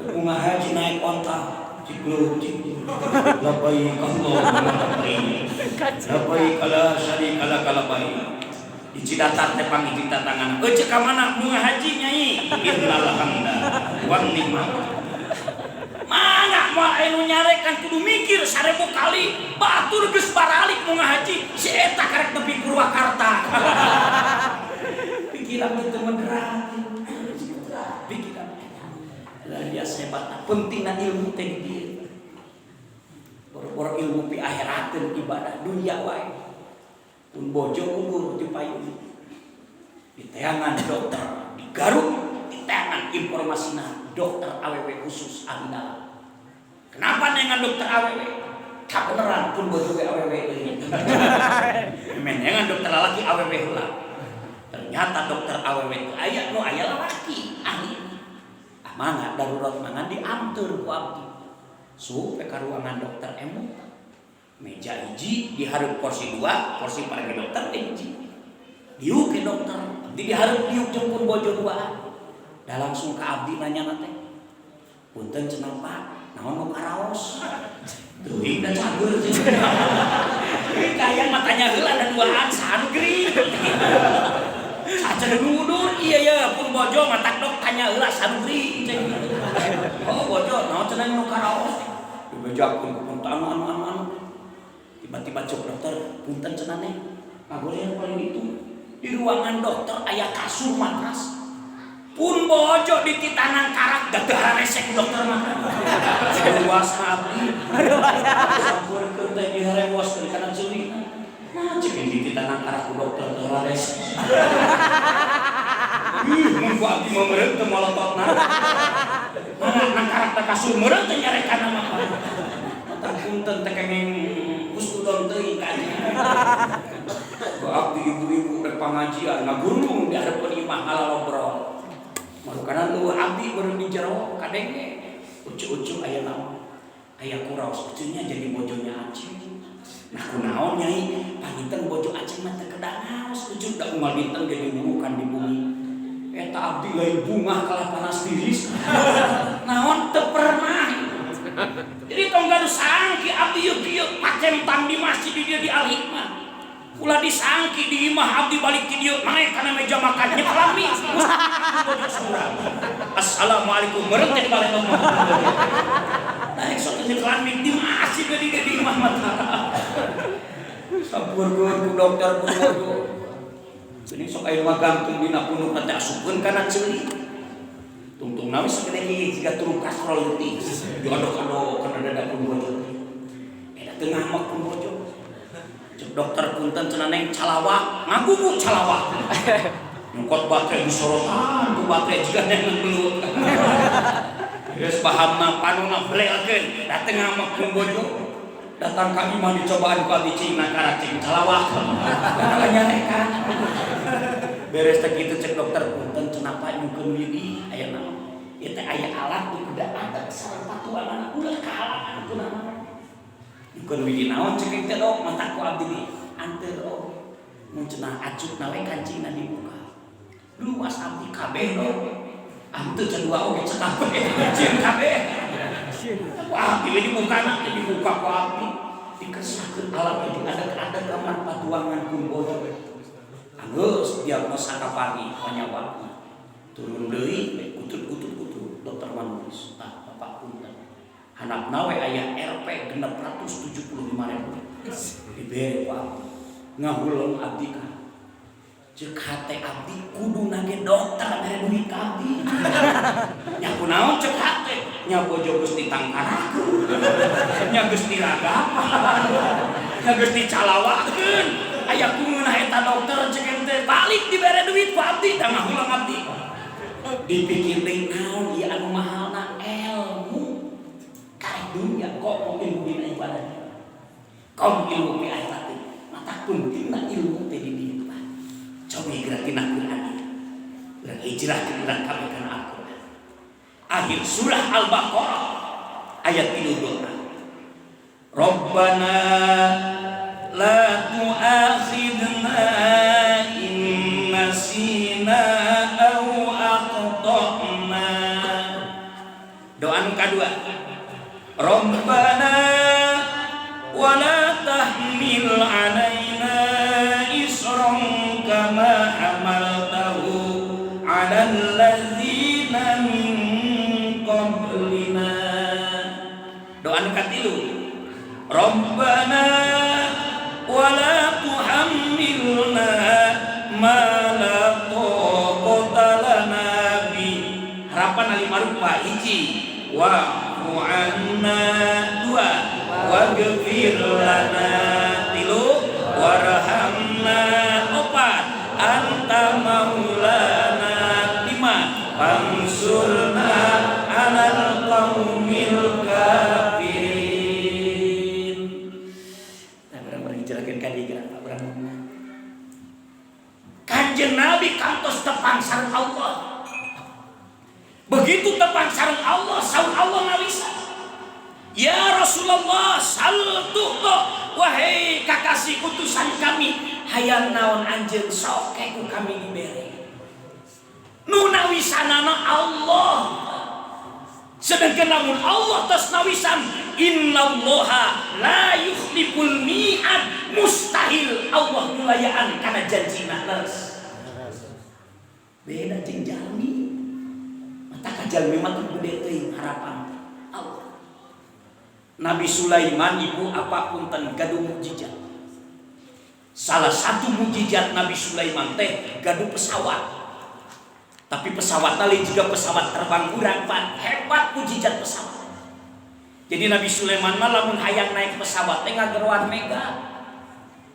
Mau ngaji naik onta cicing. Labbaik Allahumma labbaik la syarika lak labbaik. Di Cidatar teh panggih tantangan. Cek ka mana mau ngaji nyai? Innal hamda wan ni'mat. Mana moal anu nyarekan kudu mikir 1000 kali batur geus baralik mau ngaji si eta karek nepi Purwakarta. Pikiran itu menderat. Pikiran. Lah dia hebat pentingna ilmu teh dieu. Boro-boro ilmu pi akhirateun ibadah dunia wae. Pun bojo kudu dipayun. Di teangan dokter di Garut, di teangan informasina dokter AWW khusus ahli dalam. Kenapa dengan dokter AWW? Tak beneran pun bojo AWW deui. Men dengan dokter lalaki AWW heula. Ternyata dokter AWW teh aya nu aya lalaki ahli. Ah mangga darurat mangan dianteur ku abdi. Supe ka ruangan dokter emu. Meja hiji dihareup kursi 2, kursi parege dokter hiji. Diuk ke dokter, abdi dihareup diuk jeung bojo 2. Da langsung ka abdi nanya teh. Punten cenah Pak, naon nu karaos? Teuing da cager cenah. Kaya matanya heula ada 2an sangri. Saceun ngudur ieu ya pun bojo matak dok tanya heula sangri ceng. Oh bojo naon cenah nu karaos? Dibejakeun ku punten anu. Tiba-tiba cuk dokter, punten cenah neh. Kagolean paling itu. Di ruangan dokter aya kasur matras. Pun bojo di titanan karak da teu haresek dokter mah. Luas abdi. Sampurkeun teh diharewoskeun kana ceulik. Nah, cek di titanan karak ku dokter teu haresek. Mun ku abdi mah meureun teu molototna. Mana nang karak da kasur meureun teh nyarekana mah. Tah punten teh kenging usudon teuing ka Ku abdi ibu-ibu rek pangajian ngagurung di hareupeun imah ngalalobrol. Marukana lu abdi baru di jero kadenge ucu-ucu aya naon aya kuraos ucunya jadi bojonya Aceh. Nah kunaon nyai panginten bojo Aceh mah teu kedah ngaos ucu da umal dinten ge diburukan di bumi eta abdi lain bunga kalah panas tiris. Naon teu pernah. Jadi tong gaduh sangki abdi yeuh pacentang di masjid di dieu di Al Hikmah. Ulah disangki di imah abdi balik ke dieu naik kana meja makan nyelami. Assalamualaikum meureun teh balik ngomong. Naik sok nyelami di masjid di imah mata. Sampurkeun ku dokter ku bojo. Ini sok aya mah gantung dina punuk teh asupkeun kana ceulik. Tungtung nawe sagede ieu jiga turun kastrol leutik. Diodok-odok kana dada pun bojo. Eta teu ngamak pun bojo. Dokter punten cenah neng calawak ngagubuk calawak nyungkot baterai disorotan ku baterai jiga neng belut geus pahamna panonna belelkeun dateng ngamak pun bojo datang ka imah dicobaan ku abdi cingna karak cing calawak kada nyarekan beres teh kitu cek dokter punten cenah Pak nyungkeun widi aya naon ieu teh aya alat di kuda ada sareng patuanna ulah kahalangan kunaon Bukan widi naon cek teh dok mata ku abdi di anteur oh mun cenah acukna we kancingna dibuka luas abdi kabeh dok anteu cenah oge cek kabeh cing kabeh wah abdi dibukana teh dibuka ku abdi dikesakeun alat teh ada kamar patuangan kun bojo anggeus diagnosa ka pagi panyawakna turun deui kutut dokter manulis tah bapak punten hanapna we aya RP 675.000 dibere ku abdi ngahuleng abdi ka ceuk hate abdi kudu nage dokter mere duit ka abdi nya kunaon ceuk hate nya bojo geus ditangkarakeun nya geus diragapan nya geus dicalawakeun aya kumaha eta dokter ceuk ente balik dibere duit ku abdi da ngahuleng abdi dipikir deui naon ieu anu mahalna ilmu dunia kok mau ilmu dina ibadah kau ilmu di akhirat mata pun dina ilmu teh di dieu coba gerakin Al-Qur'an gerak hijrah ke gerak kabeh kana Al-Qur'an akhir surah Al-Baqarah ayat 32 Rabbana Rabbana wa la tuhammilna ma la taqata lana bi. Harapan lima rupa. Hiji, wa'fu 'anna. Dua, waghfir lana. Tilu, warhamna. Opat, anta maulana. Lima, fansurna 'alal qaumil kafirin. Nah, barang-barang dijelakeun ka dieu gerak barang. Kanjeng Nabi kantos tepang sareng Allah. Begitu tepang sareng Allah, saur Allah ngawisa. Ya Rasulullah, saltuqo, wahai kakasih utusan kami, hayang naon anjeun sok ku kami dibere. Nu nawisanana Allah. Sedangkan namun Allah tos nawisan, innallaha la yukhliful mi'ad. Mustahil Allah nulayaan kana janjina leres. Beda jeung jalmi. Mata jalmi mah teu gede teuing harapan Allah. Nabi Sulaiman ibu apapun ten gaduh mukjizat. Salah satu mukjizat Nabi Sulaiman teh gaduh pesawat. Tapi pesawat tali juga pesawat terbang urang pan. Hebat mukjizat pesawat. Jadi Nabi Sulaiman mah lamun hayang naik pesawat teh ngageroan mega.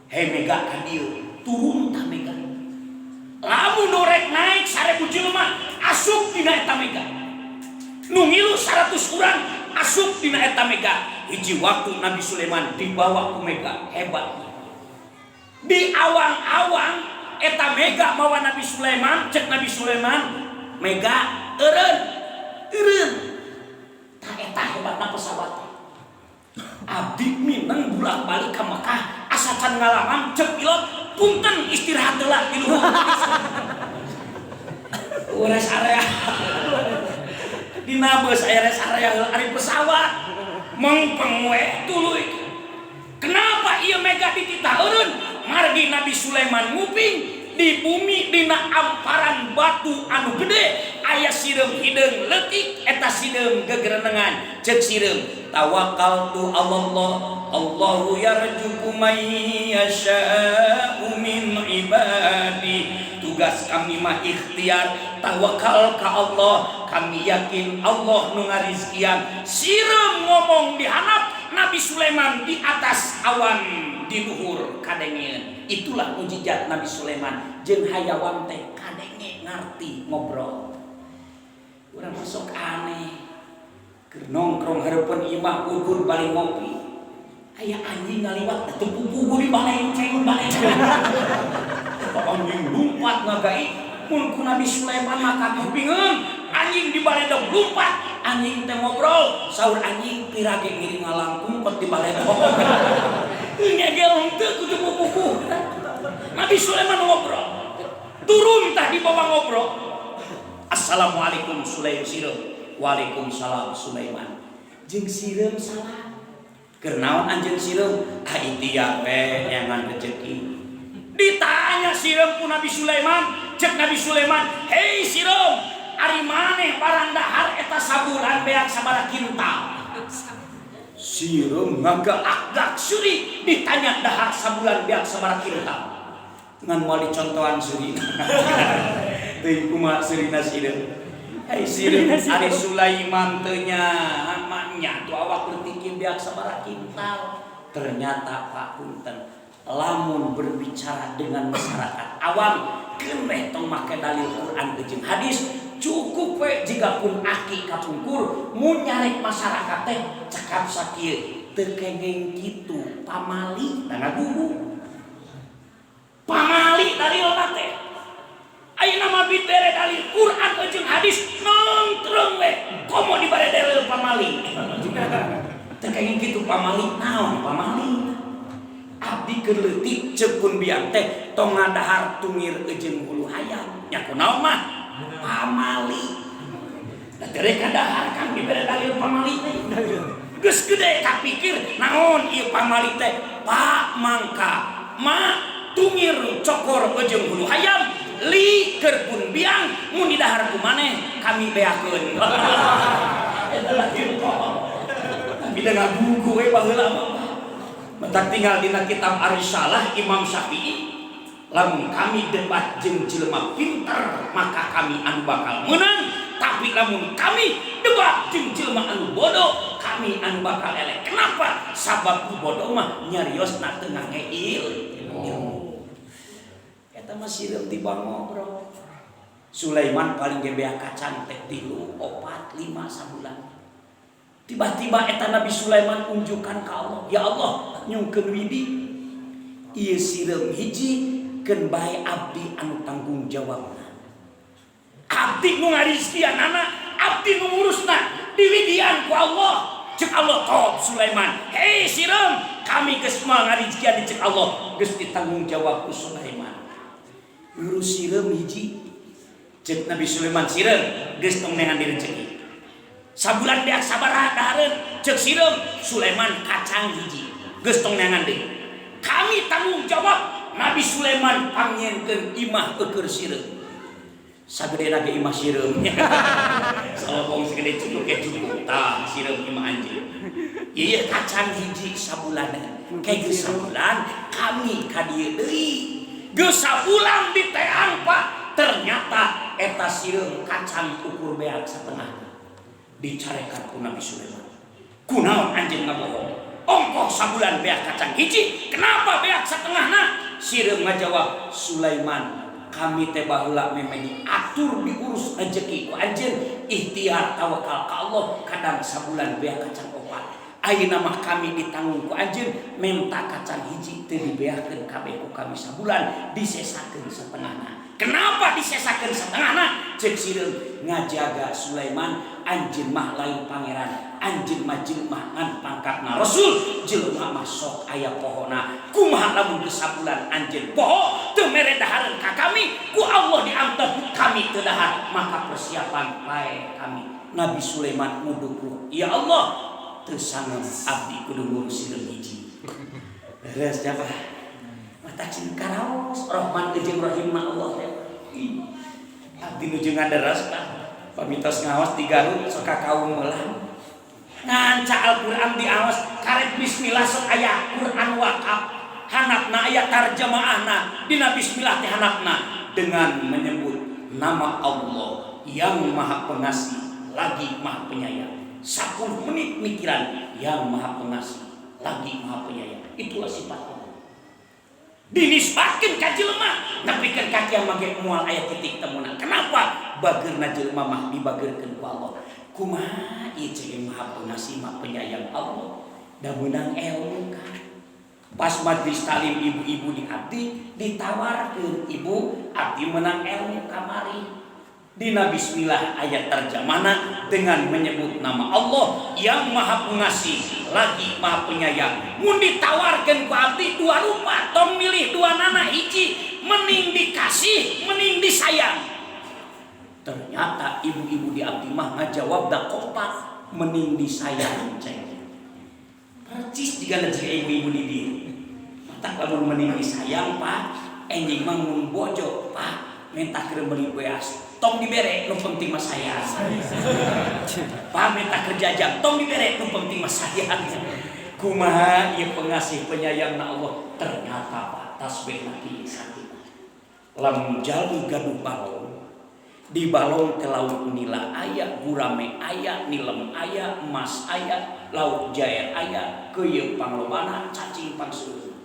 Hei mega ka dieu, turun tah mega. Lamun norek naik 1000 jelema asup dina eta mega. Nu ngilu 100 urang asup dina eta mega. Hiji waktu Nabi Sulaiman dibawa ku mega, hebat. Di awang-awang eta mega mawa Nabi Sulaiman, cek Nabi Sulaiman, mega eureun. Tah eta hebatna pesawat. Abdi mineng bulak-balik ka Mekah, asa can ngalaman cek pilot, punten istirahat heula di luhur. Ures area. Dina beus aya res area heula ari pesawat. Mengpeng we tuluy. Kenapa ieu mega dititah eureun? Margi Nabi Sulaiman nguping di bumi dina amparan batu anu gede aya sireum hideung leutik eta sireum gegerenengan ceuk sireum tawakkaltu Allah Allahu yarzuqu may yasha'u min ibadi. Tugas kami mah ikhtiar tawakal ka Allah, kami yakin Allah nu ngarizkian. Sireum ngomong dihanap Nabi Sulaiman di atas awan di luhur kadengin. Itulah mujizat Nabi Sulaiman. Jeung hayawan teh kadenge ngarti ngobrol. Urang masuk aneh. Keur nongkrong hareupeun imah udur bali ngopi. Aya anjing ngaliwat teu pupuh di balenceng. Anjing lumpat ngagai. Mun ku Nabi Sulaiman maka kupingeun anjing di baledog lumpat. Anjing teh ngobrol, saur anjing pirage ngiring ngalangkung pot di baledog. Ngegel henteu kudu pupuh. Nabi Sulaiman ngobrol. Turun tah di bawah ngobrol. Assalamualaikum Sulaiman. Waalaikumsalam Sulaiman. Jeung sireum salam. Keur naon anjeun sireum? Ikhtiar we nyangan rezeki. Ditanya sireum ku Nabi Sulaiman, cek Nabi Sulaiman, "Hei sireum, ari maneh barang dahar eta sabulan beak sabaraha kintal?" Sireum ngagak-agak seuri ditanya dahar sabulan beak sabaraha kintal. Ngan moal dicontohan seurina. Teuing kumaha seurina sireum. Hei sireum ari Sulaiman teu nyamannya tu awak leutik beak sabaraha kintal. Ternyata Pak punten, lamun berbicara dengan masyarakat awam keneh tong make dalil Quran jeung hadis cukup we jika pun aki kapungkur mun nyarek masyarakat teh cekap sakieu teu kenging kitu pamali dana gugu pamali dalilna teh ayeuna mah bibere dalil Quran jeung hadis nongkrong we komo dibere dalil pamali teu kenging kitu pamali naon pamali. Abdi keur leutik ceuk pun biang teh tong ngadahar tungir jeung hulu hayam nya kunaon mah pamali. Da teu rek kadahar kan dibere dalil pamali teh geus gede kapikir naon ieu pamali teh pak mangka ma tungir cokor jeung hulu hayam li keur pun biang mun didahar ku maneh kami beakeun. Eta lagi kok. Tapi da ngagugu we baheula mah. Mata tinggal dina kitab Ar-Risalah Imam Syafi'i, lamun kami debat jeung jelema pinter maka kami anu bakal menang, tapi lamun kami debat jeung jelema anu bodoh kami anu bakal elek. Kenapa? Sabab bodoh mah nyariosna teu ilmu. Eta mah sireum dibango, bro. Sulaiman paling gebea kacang teh 3, 4, 5 sabulan. Tiba-tiba eta Nabi Sulaiman unjukan ka Allah, ya Allah, nyungkeun widi ieu sireum hiji keun bae abdi anu tanggung jawabna. Abdi nu ngarizkianana, abdi nu ngurusna diwidian ku Allah. Cek Allah top Sulaiman, hei sireum, kami geus moal ngarizkian cek Allah, geus ditanggung jawab ku Sulaiman. Urus sireum hiji. Cek Nabi Sulaiman, sireum geus tong neangan direjeki. Sabulan beak sabaraha dahareun, cek sireum Sulaiman kacang hiji geus tong neangan deui. Kami tanggung jawab. Nabi Sulaiman panggieunkeun imah keur sireum. Sagedena ge imah sireum. Salobong segede cucuk ge cucuk tah sireum imah anjeun. Ieu kacang hiji sabulanan. Kayak geus sabulan kami ka dieu deui. Geus sabulan diteang Pak. Ternyata eta sireum kacang ukur beak satengah. Dicarekan ku Nabi Sulaiman. Kunaon anjeun ngabohong? Ongkoh sabulan beak kacang hiji, kenapa beak setengahna? Sireum ngajawab, Sulaiman, kami teh baheula memang diatur diurus rezeki ku anjeun, ikhtiar tawakal ka Allah, kadang sabulan beak kacang 4. Ayeuna mah kami ditanggung ku anjeun, menta kacang hiji teu dibeakeun kabeh ku kami sabulan, disesakeun setengahna. Kenapa disesakeun setengahna? Cek sireum ngajaga Sulaiman, anjeun mah lain pangeran, anjeun mah jelema ngan pangkatna rasul, jelema mah sok aya pohona. Kumaha lamun geus sabulan anjeun poho teu mere dahareun ka kami, ku Allah diantep kami teu dahar, maka persiapan pae kami. Nabi Sulaiman nguduk, ya Allah, teu sangem abdi kudu ngurus sireum hiji. Beres siapa? Mata cing karaos Rahman jeung Rahim Allah teh. Abdi nuju ngaderas tah. Pamitos ngaos di Garut sok ka kaum meulah. Nganca Al-Qur'an diaos karek bismillah sok aya Qur'an wakaf. Hanapna aya tarjamaahna. Dina bismillah teh hanapna dengan menyebut nama Allah yang Maha Pengasih lagi Maha Penyayang. 10 menit mikiran yang Maha Pengasih lagi Maha Penyayang. Itulah sifat Allah. Dinisbatkeun ka jelema, nepikeun ka kieu mah ge moal aya titik temuna. Kenapa? Bageurna jelema mah dibageurkeun ku Allah. Kumaha ieu jeung Maha Pengasih Maha Penyayang Allah da meunang ilmu kan. Pas majlis talim ibu-ibu di abdi ditawarkeun ibu abdi meunang ilmu kamari. Dina bismillah ayat terjemahna dengan menyebut nama Allah yang Maha Pengasih lagi Maha Penyayang. Mun ditawarkeun ku abdi dua rupa, tong milih dua nana, hiji mending dikasih mending disayang. Ternyata ibu-ibu di abdi mah ngajawab da kompak, mending disayang ceng. Percis juga leutik ibu-ibu di dieu. Mata lamun mending disayang Pak, enjing mah mun bojo Pak, minta keur meuli beas. Tong dibere nu penting mah sayang. Pak minta kerja jam, tong dibere nu penting mah sayang. Kumaha ieu pengasih penyayangna Allah? Ternyata Pak tasbih lagi sakit. Lamun jalmi gaduh balong, di balong ke laut nila aya, gurame aya, nilem aya, emas aya, laut jair aya, keuyeung panglobana, cacing pangseueun.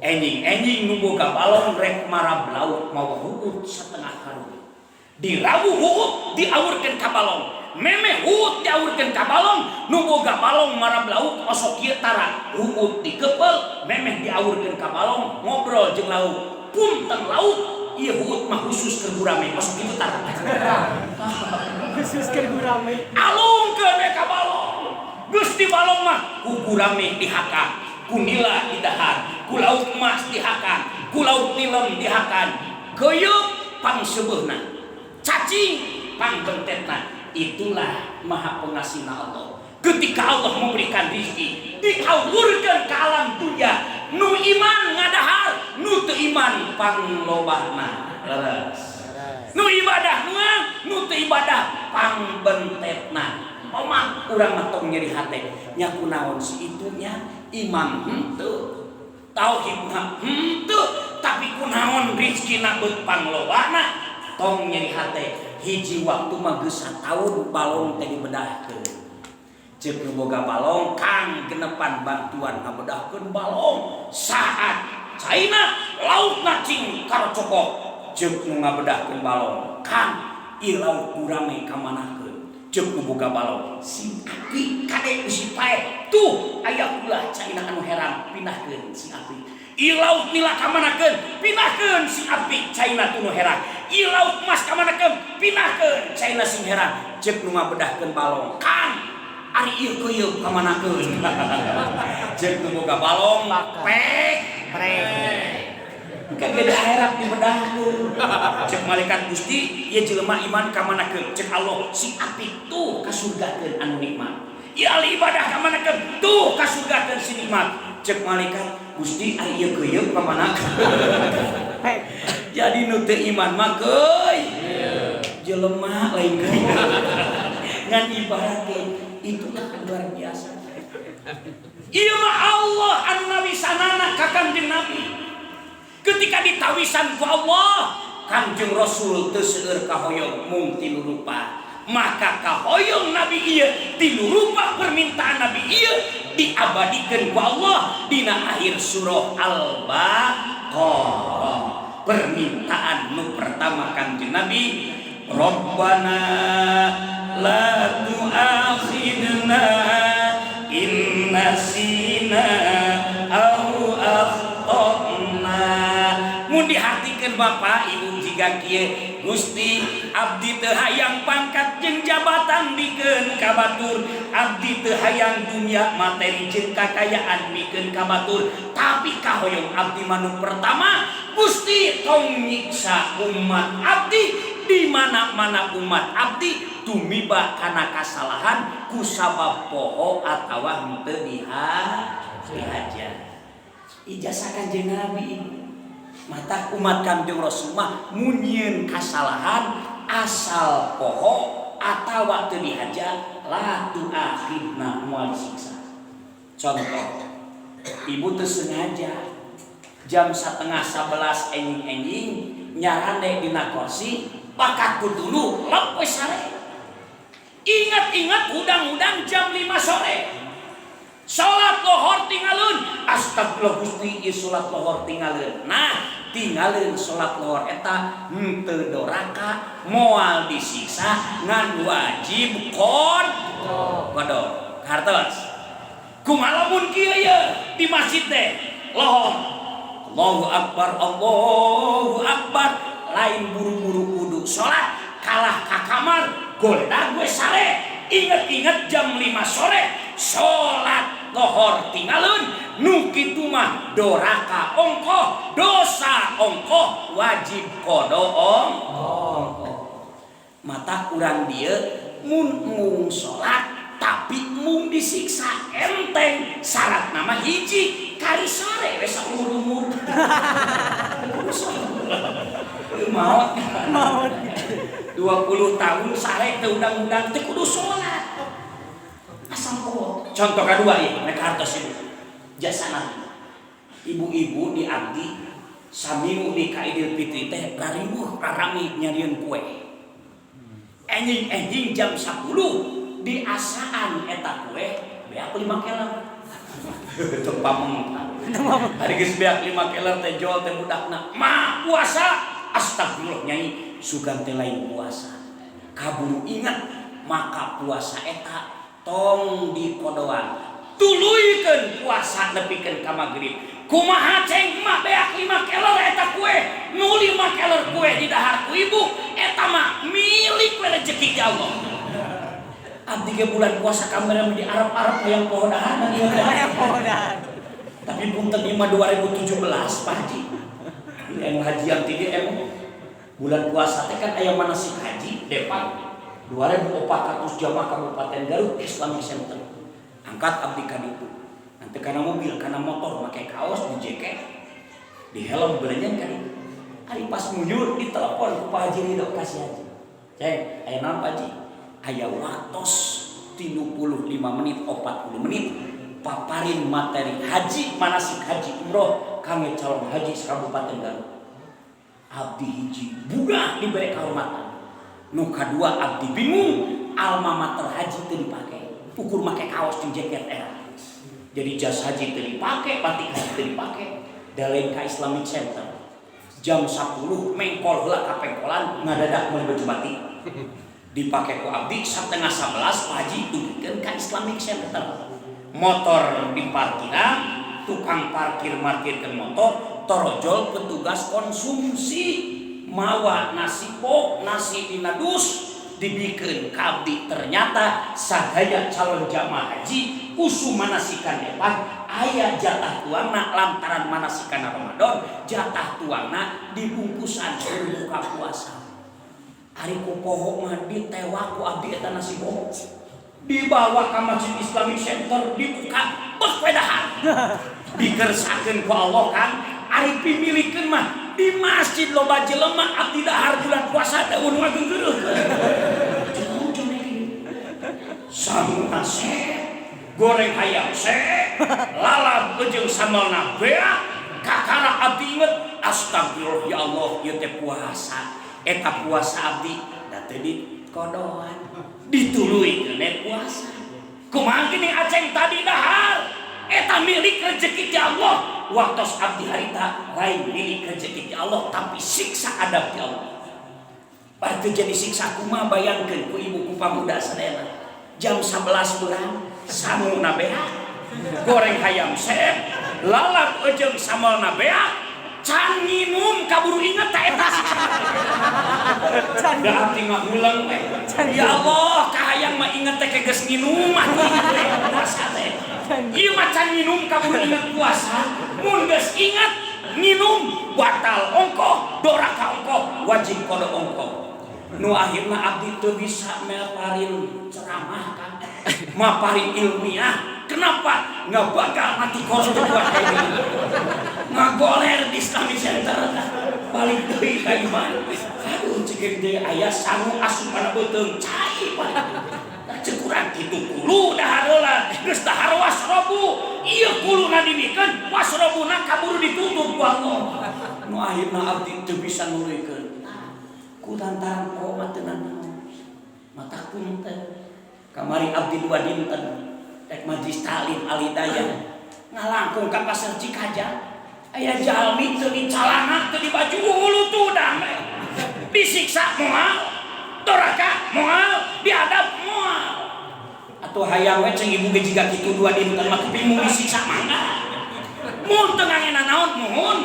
Enjing-enjing nu boga balong rek marab laut mawa huut satengah karung. Dirawu huut diaurkeun ka balong, meme huut diaurkeun ka balong, nu boga balong marab laut osok kieu tara, huut dikepeul, meme diaurkeun ka balong, ngobrol jeung laut. Punten laut, ieu huut mah khusus keur gurame, osok kitu tara. Khusus keur gurame. Alungkeun we ka balong. Geus di balong mah ku gurame dihakang, ku nila didahar, ku laut emas dihakang, ku laut nilem dihakang. Keuyeung pangseubeuna. Cacing pangbentetna. Itulah Maha Pengasihna Allah. Ketika Allah memberikan rezeki, diaurkeun ka alam dunya, nu iman ngadahar, nu teu iman panglobana. Leres. Nu ibadah nu teu ibadah pangbentetna. Omah urang mah tong nyeri hate nya kunaon si itunya iman henteu, tauhid henteu, tapi kunaon rizkina beut panglowana tong nyeri hate hiji waktu mah geus sataun balong teh dibedahkeun. Ceuk nu boga balong kang genepan bantuan ngabedahkeun balong saat caina lautna cing karocokok. Ceuk nu ngabedahkeun balong kang ieu laut urame ka manakeun. Ceuk nu boga balong si api kade si pae tuh aya ulah caina anu herang pindahkeun si api. Ieu laut nila ka manakeun pindahkeun si api caina tunu herang. Ieu laut mas ka manakeun pindahkeun caina sing herang. Ceuk nu ngabedahkeun balong kang ari ieu keuyeuk ka manakeun. Ceuk nu boga balong pek kageda herap dibedahkeun. Ceuk malaikat Gusti ieu jelema iman ka manakeun. Ceuk Allah si api tuh ka surgakeun anu nikmat. Ieu ahli ibadah ka manakeun tuh ka surgakeun si nikmat. Ceuk malaikat Gusti ari ieu keuyeuk ka manakeun. Jadi nu teu iman mah geuy jelema lain keuyeuk. Ngan ibarat itulah luar biasa. Ieu mah Allah anu nawisanana ka Kanjeng Nabi. Ketika ditawisan ku Allah, Kanjeng Rasul teu seueur kahoyong mung tilu rupa. Maka kahoyong Nabi ieu tilu rupa permintaan Nabi ieu diabadikeun ku Allah dina akhir surah Al-Baqarah. Permintaan nu pertama Kanjeng Nabi, Rabbana la tu'akhidna in nasina au akhtana. Mun dihartikeun Bapak Ibu jiga kieu Gusti abdi teu hayang pangkat jeung jabatan dikeun ka batur, abdi teu hayang dunia materi jeung kakayaan dikeun ka batur, tapi kahoyong abdi manu pertama Gusti tong nyiksa umat abdi di mana-mana umat abdi tumiba kana kasalahan ku sabab poho atawa henteu dihaja. Ijazah Kanjeng Nabi mata umat Kanjeng Rasul mah munyieun kasalahan asal poho atawa teu dihaja la tu'akhidna moal disiksa. Contoh, ibu teu sengaja jam 10:30 enjing-enjing nyarande dina kursi bakat kudulu lep sare. Ingat-ingat udang-udang jam 5 sore. Salat lohor tinggalun, astagfirullah Gusti ieu salat lohor tinggalun. Nah, tinggalun salat lohor eta henteu doraka moal disiksa ngan wajib qada. Hartos. Kumaha lamun kieu ye di masjid teh lohor. Allahu Akbar, Allahu Akbar, lain buru-buru kudu salat kalah ka kamar golda gue sare. Ingat-ingat jam 5 sore salat lohor tinggalun nu kitu mah doraka ongkoh dosa ongkoh wajib qada ongkoh. Mata urang dieu mun salat tapi mung disiksa enteng syarat nama hiji kali sore wes umur 20 tahun sare teu undang-undang teu kudu salat asal poho. Contoh kedua ieu mereka hartos ibu jasana ibu-ibu di abdi saminggu di ka Idul Fitri teh garibuh rarami nyarieun kue enjing jam 10 di asaan eta kue beak 5 keler. Teu pameng. Hari geus beak 5 keler teh jol teh budakna. Ma puasa. Astagfirullah nyai sugan teh lain puasa. Kaburu ingat maka puasa eta tong dipodoan. Tuluikeun puasa nepikeun ka magrib. Kumaha ceng mah beak 5 keler eta kue. Nu 5 keler kue di dahar ku ibu eta mah milik we rezeki Allah. Abdi ge bulan puasa kamera di Arab-Arab yang pohodahan ieu aya pohodahan. Tapi punten ieu 2017 Pak Haji. Anu hajian ti dieu bulan puasa teh kan aya manasik haji Depok 2400 jamaah Kabupaten Garut Islamic Center. Angkat abdi ka ditu. Nanti kana mobil, kana motor make kaos di jaket. Di helm belenyan kan. Ari pas munjur ditelepon ku Pak Haji Ridho kasih haji. Ceng, aya naon Pak Haji? Aya waktos 35 menit 40 menit dipaparin materi haji manasik haji umroh kami calon haji Kabupaten Garut. Abdi hiji budah diberi kehormatan. Nu kadua abdi bingung alma mater haji teu dipake. Ukur make kaos jeung jaket era. Jadi jas haji teu dipake, batik haji teu dipake. Dalain ka Islamic Center. Jam 10 mengkol heula ka pengkolan ngadadak meuli baju batik. Dipake ku abdi 10:30 haji tunggukeun ka Islamic Center. Motor di parkiran, tukang parkir markirkeun motor, torojol petugas konsumsi mawa nasi pok, nasi dinadus dibikeun ka abdi. Ternyata sadaya calon jamaah haji usu manasikan depan aya jatah tuangna lantaran manasikan Ramadan, jatah tuangna dibungkusan buka puasa. Ari ku poho mah ditewak ku abdi eta nasi pok. Dibawa ke Masjid Islamic Center dibuka bersepedaan. Dikersakeun ku Allah kan ari pimilikeun mah di masjid loba jelema abdi dahar bulan puasa daun wagung geureuk. Sangu nase goreng ayam se lalap jeung samalna bea kakara abdi inget astagfirullah ya Allah ieu teh puasa eta puasa abdi da teu dikodoan dituluy ke puasa. Kumaha gini aceng tadi dahar eta milik rezeki ti Allah. Waktos abdi harita lain milik rezeki ti Allah tapi siksa adab ti Allah. Batu jadi siksa kumaha bayangkeun ku ibu ku pamuda sadayana. Jam 11 bulan samuna beak goreng hayam sep lalap jeung samalna beak can nginum kaburu inget ta eta can da abdi ngahulang we ya Allah kahayang mah inget teh geus nginum mah puasa teh ieu mah can nginum kaburu inget puasa mun geus inget nginum batal ongkoh doraka ongkoh wajib kodo ongkoh. Nu akhirna abdi teu bisa melparin ceramah kan maparin ilmiah. Kenapa nggak bakal mati kostum buat kayak gini ngagoler di Islamic Center balik deui ka iman. Aduh ceuk deui aya sangu asupana beuteung cai paling cekurang kitu kulu dahar heula geus dahar wasrobu ieu kuluna dimikeun wasrobuna kaburu ditutup ku Allah. Nu akhirna abdi teu bisa nuluykeun ku lantaran koma teu naon mata punten kamari abdi 2 dinten rek majlis taklim Al-Hidayah ngalangkung ka pasar Cikaja aya jalmi teu dicalana teu dibaju hulu tudang disiksa moal doraka moal diadab moal atuh hayang we ceng ibu ge jiga kitu 2 dinten mah bingung disiksa mangga mun teu ngangena naon muhun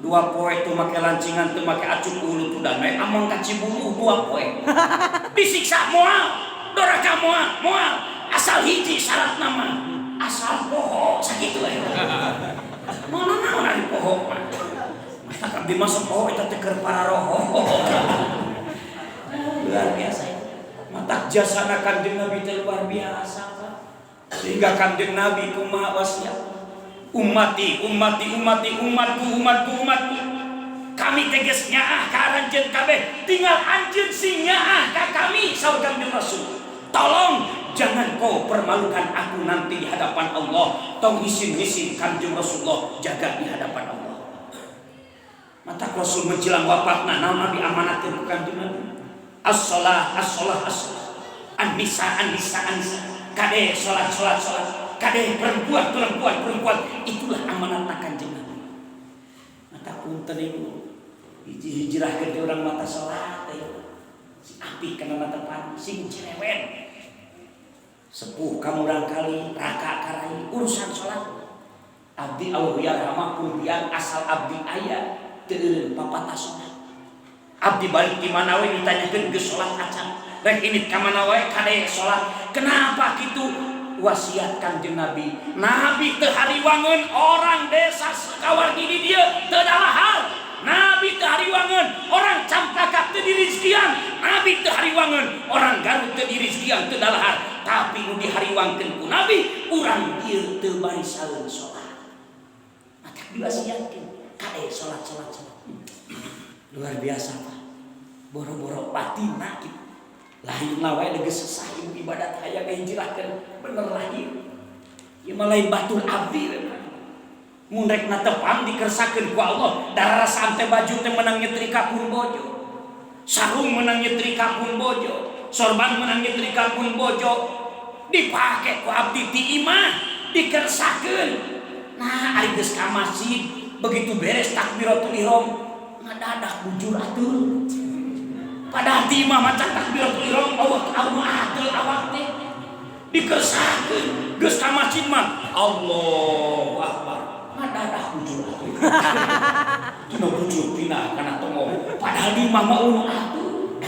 2 poe teu make lancingan teu make acup hulu tudang we among ka Cibulu 2 poe disiksa moal doraka moal asal hiji syarat nama asal poho sakitu we mana naon ari poho mah mata abdi masuk poho eta teh keur para roho luar biasa mata jasana Kanjeng Nabi teh luar biasa sehingga Kanjeng Nabi kumaha wasiat umatku kami tegas nyaah ka aranjeun kabeh tinggal anjeun sing nyaah ka kami saur Kanjeng Rasul. Tolong jangan kau permalukan aku nanti di hadapan Allah. Tong isin-isin Kanjeng Rasulullah jaga di hadapan Allah. Mata Rasul menjelang wafatna naon diamanatkeun ku Kanjeng Nabi. As-shalah an-nisa kade salat kade perempuan itulah amanat Kanjeng Nabi. Mata punten ieu hijrah ke orang mata salat si api kana mata pan sing cerewet sepuh kamurang kali raka karai urusan salat abdi Allah yarhamah kumpian asal abdi aya teu eureun papatah salat abdi balik di mana we ditanyakeun geus salat acan rek init ka mana we kade salat kenapa kitu wasiat Kanjeng Nabi teu hariwangeun orang desa sekawar di dieu teu dalahar Nabi teu hariwangeun orang Campaka teu dirizkian Nabi teu hariwangeun orang Garut teu dirizkian teu dalahar tapi nu dihariwangkeun ku Nabi urang ieu teu bari saeun salat maka diwasiatkeun kade salat luar biasa Pak boro-boro batina kitu lahirna wae geus sesah ibadat hayang hijrahkeun bener lahir Ieu mah lain batur abdi we. Mun rek natepang dikersakeun ku Allah, darah sampai baju teh menang nyetrika pun bojo. Sarung menang nyetrika pun bojo. Sorban menang nyetrika pun bojo. Dipake ku abdi ti imah, dikersakeun. Nah, ari geus ka masjid, begitu beres takbiratul ihram, ngadadak bujur atur. Padahal ti imah macan takbiratul ihram, awak atul awak teh. Dikersakeun, geus ka masjid mah Allahu Akbar. Ngadadak bujur atur. Tino bujur pina kana tonggo. Padahal di imah mah atur.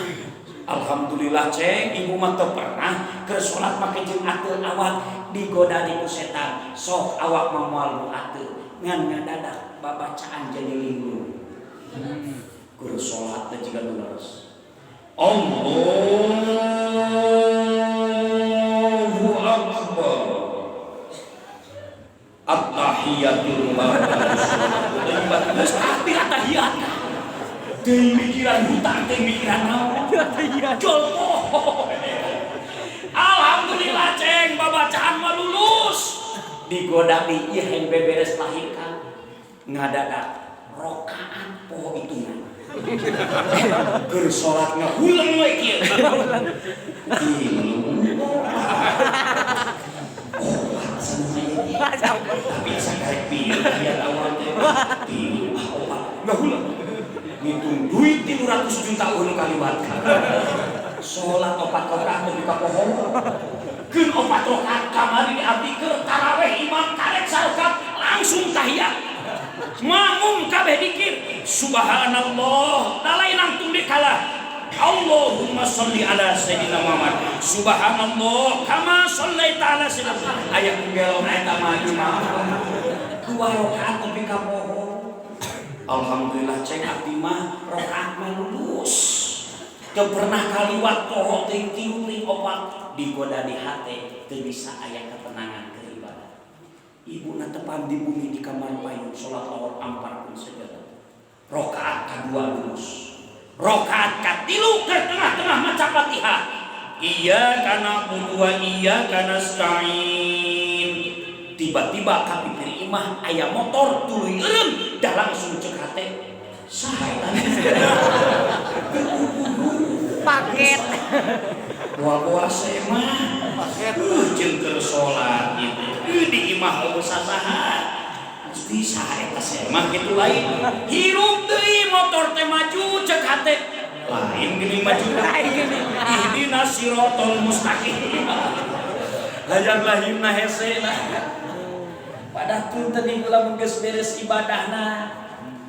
Alhamdulillah ceng, ibu mah teu pernah keur salat make jeung atur awak digoda ku setan. Sok awak mah moal atur. Ngan ngadadak babacaan jadi linggu. Keur salat teh jiga leres. Allahu Akbar. At-tahiyatul tahiyat. Teu mikiran hutang, teu mikiran naon. Jolpo. Alhamdulillah ceng, babacaan mah lulus. Digoda di ieu yang beberes lahirkan. Ngadadak rokaan poho hitungan. Keur salat ngahuleng we kieu. Tapi sakarek pieu aya awal teh. Ngahuleng. Ngitung duit 300 juta ulun kaliwat. Salat 4 rakaat nepi ka pohon. Keun 4 rakaat kamari abdi keur tarawih imam karek sarkat langsung tahiyat. Mamum kabeh dikir subhanallah dalai nangtung dikala Allahumma sholli ala sayyidina Muhammad subhanallah kama shallaita ala sayyidina aya kungelona eta mah imam 2 rakaat nepi ka pohon. Alhamdulillah cek abdi mah rakaat mah lulus. Teu pernah kaliwat poho teuing tiuling opat digoda di hate teu bisa aya ketenangan ke ibadah. Ibu natepam di bumi di kamar payung salat lawar ampar pun saja. Rakaat kadua lulus. Rakaat katilu ke tengah-tengah maca Fatihah. Iyyaka na'budu wa iyyaka nasta'in. Tiba-tiba kapipir imah aya motor tuluy eureum dah langsung cek hate. Saha eta? Paket. Puasa mah paket jeung keur salat kitu. Di imah eueuh sasaha. Gusti saha eta mah kitu lain. Hirup deui motor teh maju cek hate. Lain geuning maju lain geuning. Ihdinas siratal mustaqim. Hayang lahirna hese lah. Pada punten ieu lamun geus beres ibadahna,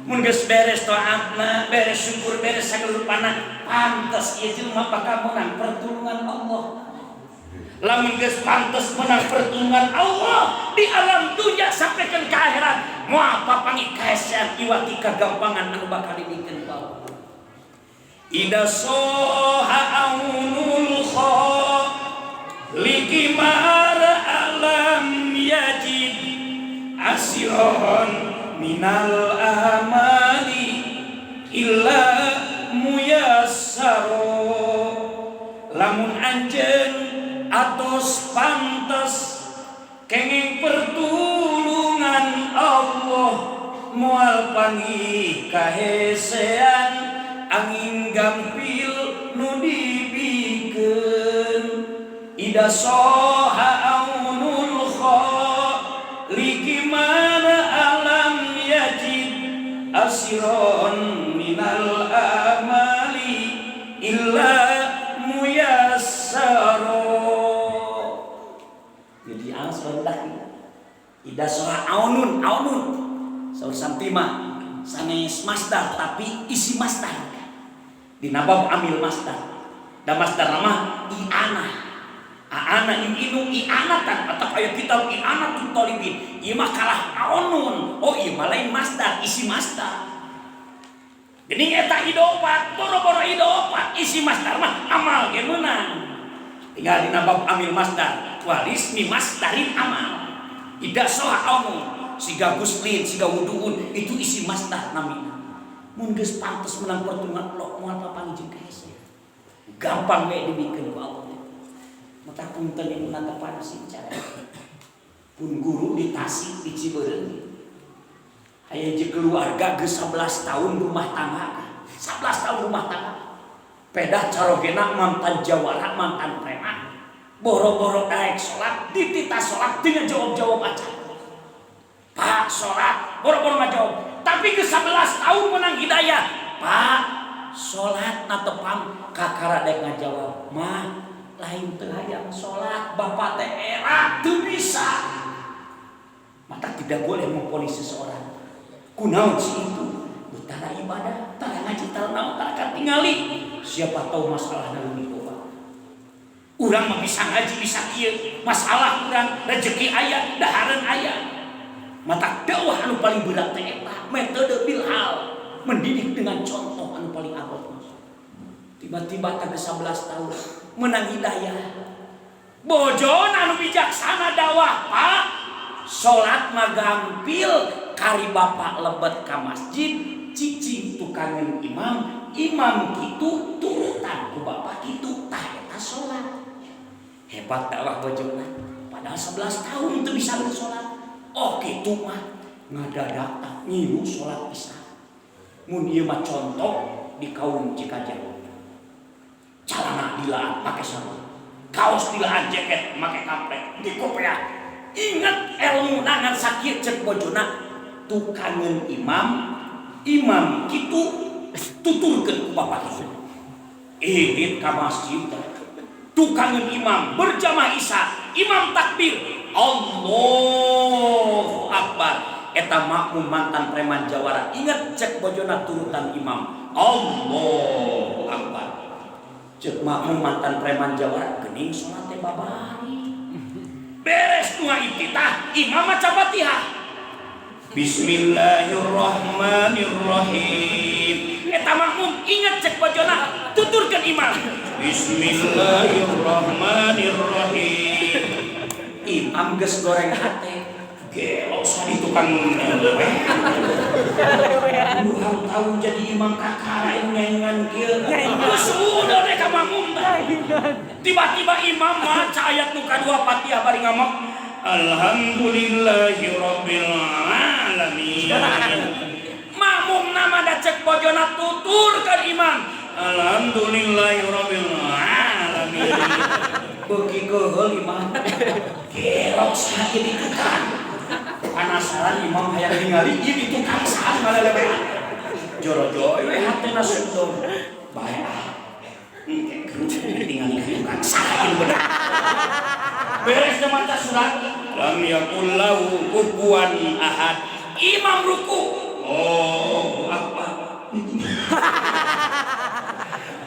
mun geus beres taatna, beres syukur, beres sagelupana, pantes ieu jelema bakal menang pertulungan Allah. Lamun geus pantes menang pertulungan Allah di alam dunya sampaikan ke akhirat, moal papangi kaesean iwati kagampangan anu bakal dibikeun ku Allah. Ida soha aunul likimar alam yajid asiron minal amali illa muyassaro. Lamun anjeun atos pantes kenging pertulungan Allah moal panggih kahesean angin gampil nu dibikeun. Ida soha aunul likimana alam yajid asiron minal amali illa muyassaro. Jadi asal ida soha aunun saur sampima sanes masdar tapi isi masdar di nabab amil masdar da masdar nama i'anah. Aana inu i'anatan atau aya kitab i'anatul talibin ieu mah kalah aunun. Oh ieu mah lain masdar isi masdar. Geuning eta idopat boro-boro idopat isi masdar mah amal ge meunang. Tinggal di nabab amil masdar walis mi masdarin amal. Ida soha aunun siga guslin siga wuduun itu isi masdar namina. Mun geus pantes menang pertulungan Allah moal papanggih jeung kaese. Gampang we dibikeun ku Allah. Maka punten yang menanggapan sih cara pun guru di Tasik di Ciberem. Aya je keluarga geus 11 tahun rumah tangga. 11 tahun rumah tangga. Pedah carogena mantan jawara, mantan preman. Boro-boro daek salat, ditita salat dengan jawab-jawab acan. Pak salat, boro-boro ngajawab. Tapi geus 11 tahun menang hidayah. Pak, salat na tepang kakara dek ngajawab. Mah, lain teu hayang salat, bapak teh era teu bisa. Maka tidak boleh memponis seseorang. Kunaon si itu? Betara ibadah, tara ngaji tara naon tara tingali. Siapa tahu masalah naon itu, Pak. Urang mah bisa ngaji bisa kieu, masalah urang rezeki aya, dahareun aya. Mata dakwah anu paling berat teh eta, metode bilhal, mendidik dengan contoh anu paling abot. Tiba-tiba tanggal 11 tahun menang hidayah. Bojon anu bijaksana dakwah, Pak. Salat mah gampil, kari bapak lebet ka masjid, cicing tukangan imam, imam kitu turutan ku bapak kitu, tah eta salat. Hebat dakwah bojona. Padahal 11 tahun teu bisa salat. Oh kitu mah ngadadak tak ngilu salat isya. Mun ieu mah contoh di kaum Cikajang. Calana dilaan make sarung. Kaos dilaan jaket make kampret, di kopiah. Ingat ilmu nangan sakit cek bojona tukangan imam kitu tuturkeun ku bapak kitu. Irit ka masjid tukangan imam berjamaah isya, imam takbir Allahu Akbar. Eta makmum mantan preman jawara. Ingat cek bojona turutan imam Allahu Akbar. Cek makmum mantan preman jawara geuning salat teh babari. Beres dua iftitah, imam maca Fatihah. Bismillahirrahmanirrahim. Eta makmum ingat cek bojona tuturkeun imam. Bismillahirrahmanirrahim. Imam geus goreng hate. Gelo sari tukang lelewe. Luhang tahu jadi imam kakara yang nyanyian kieu. Geus udah deh ka makmum. Tiba-tiba imam maca ayat nu kadua Fatihah bari ngamak. Alhamdulillahirabbil alamin. Makmum nama da cek bojona tuturkeun imam. Alhamdulillahirabbil alamin. Beuki keheul imam. Gerok sakit ditukan. Penasaran imam hayang ningali ieu ditukang saha ngalelewean. Joro-joro we hatena sudon. Bae tinggal ditukang saha bener. Beres maca surat lam yakul lahu kufuwan ahad. Imam ruku. Oh, apa?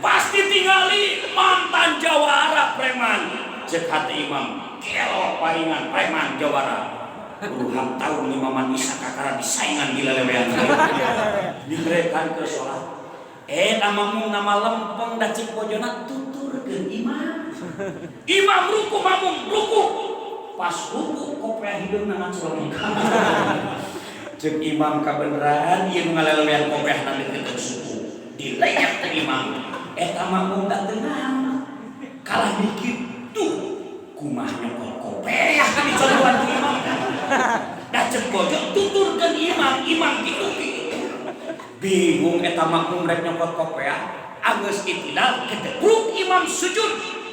Pasti tinggali mantan jawara preman. Cek hati imam, kelo paringan preman jawara. Puluhan tahun imaman isa kakara disaingan di lelewean. Diberikan ke sholat. Nama lempeng da cek bojona tuturkeun imam. Imam ruku, makmum ruku. Pas ruku kopiah hideungna ngacolong. Cek imam kabeneran ieu ngalelewean kopiahna deukeut suku. Dileyak teh imam. Eta makmum da tenang. Kalah dikit tuh kumaha nyokot kopiah ka dicolongan ku imam. Da cek bojo tuturkeun imam kitu. Bingung eta makmum rek nyokot kopiah. Anggeus itidal kedebruk imam sujud.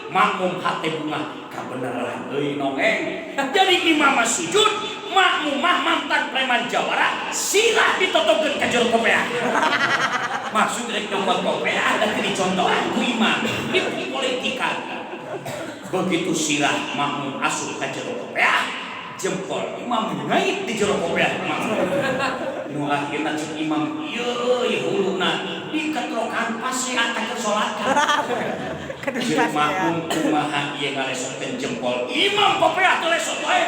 Makmum hate bunga kabeneran euy nongeng. Jadi imam sujud, makmum mah mantan preman jawara silah ditotogkeun ka jero kopiah. Maksud rek nyokot kopiah dan dicontohan ku imam dipolitikan. Begitu silah makmum asup ka jero kopiah, jempol imam ngait di jero kopiah. Nu akhirna cek imam ieu huluna diketrokan pasean ka salat. Jeung makmum kumaha ieu ngalesokeun jempol imam kopiah teu lesot wae.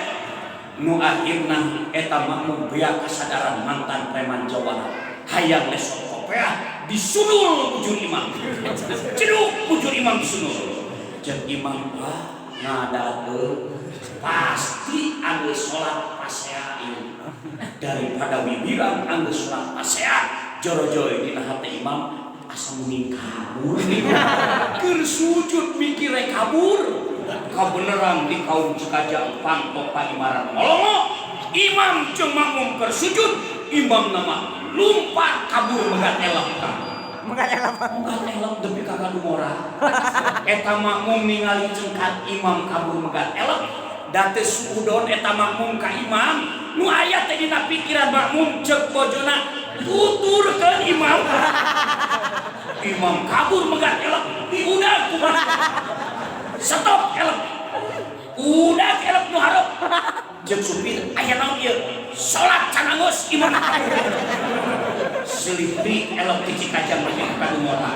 Nu akhirna eta makmum bea kasadaran mantan preman jawara hayang lesot kopiah disunul bujur imam. Ceduk bujur imam disunul. Cek imam ngadakeun pasti anggeus salat pasea ieu. Daripada wibiran anggeus salat pasea joro-joro dina hate imam asa muni kabur. Keur sujud mikir kabur. Kabeneran di kaum Cikajang pangkok paimaran molongo imam jeung makmum keur sujud imam nama lumpat kabur megat elok megat elok depi ka kadumora eta makmum ningali cengkat imam kabur megat elok da teu suudon eta makmum ka imam nu aya teh dina pikiran makmum ceuk bojona tuturkeun imam imam kabur megat elok diudag kumaha stop elok udah elok nu hareup jeung supir aya naon ieu salat canangos imam selipri elok di Cikajang nepi ka Kadumora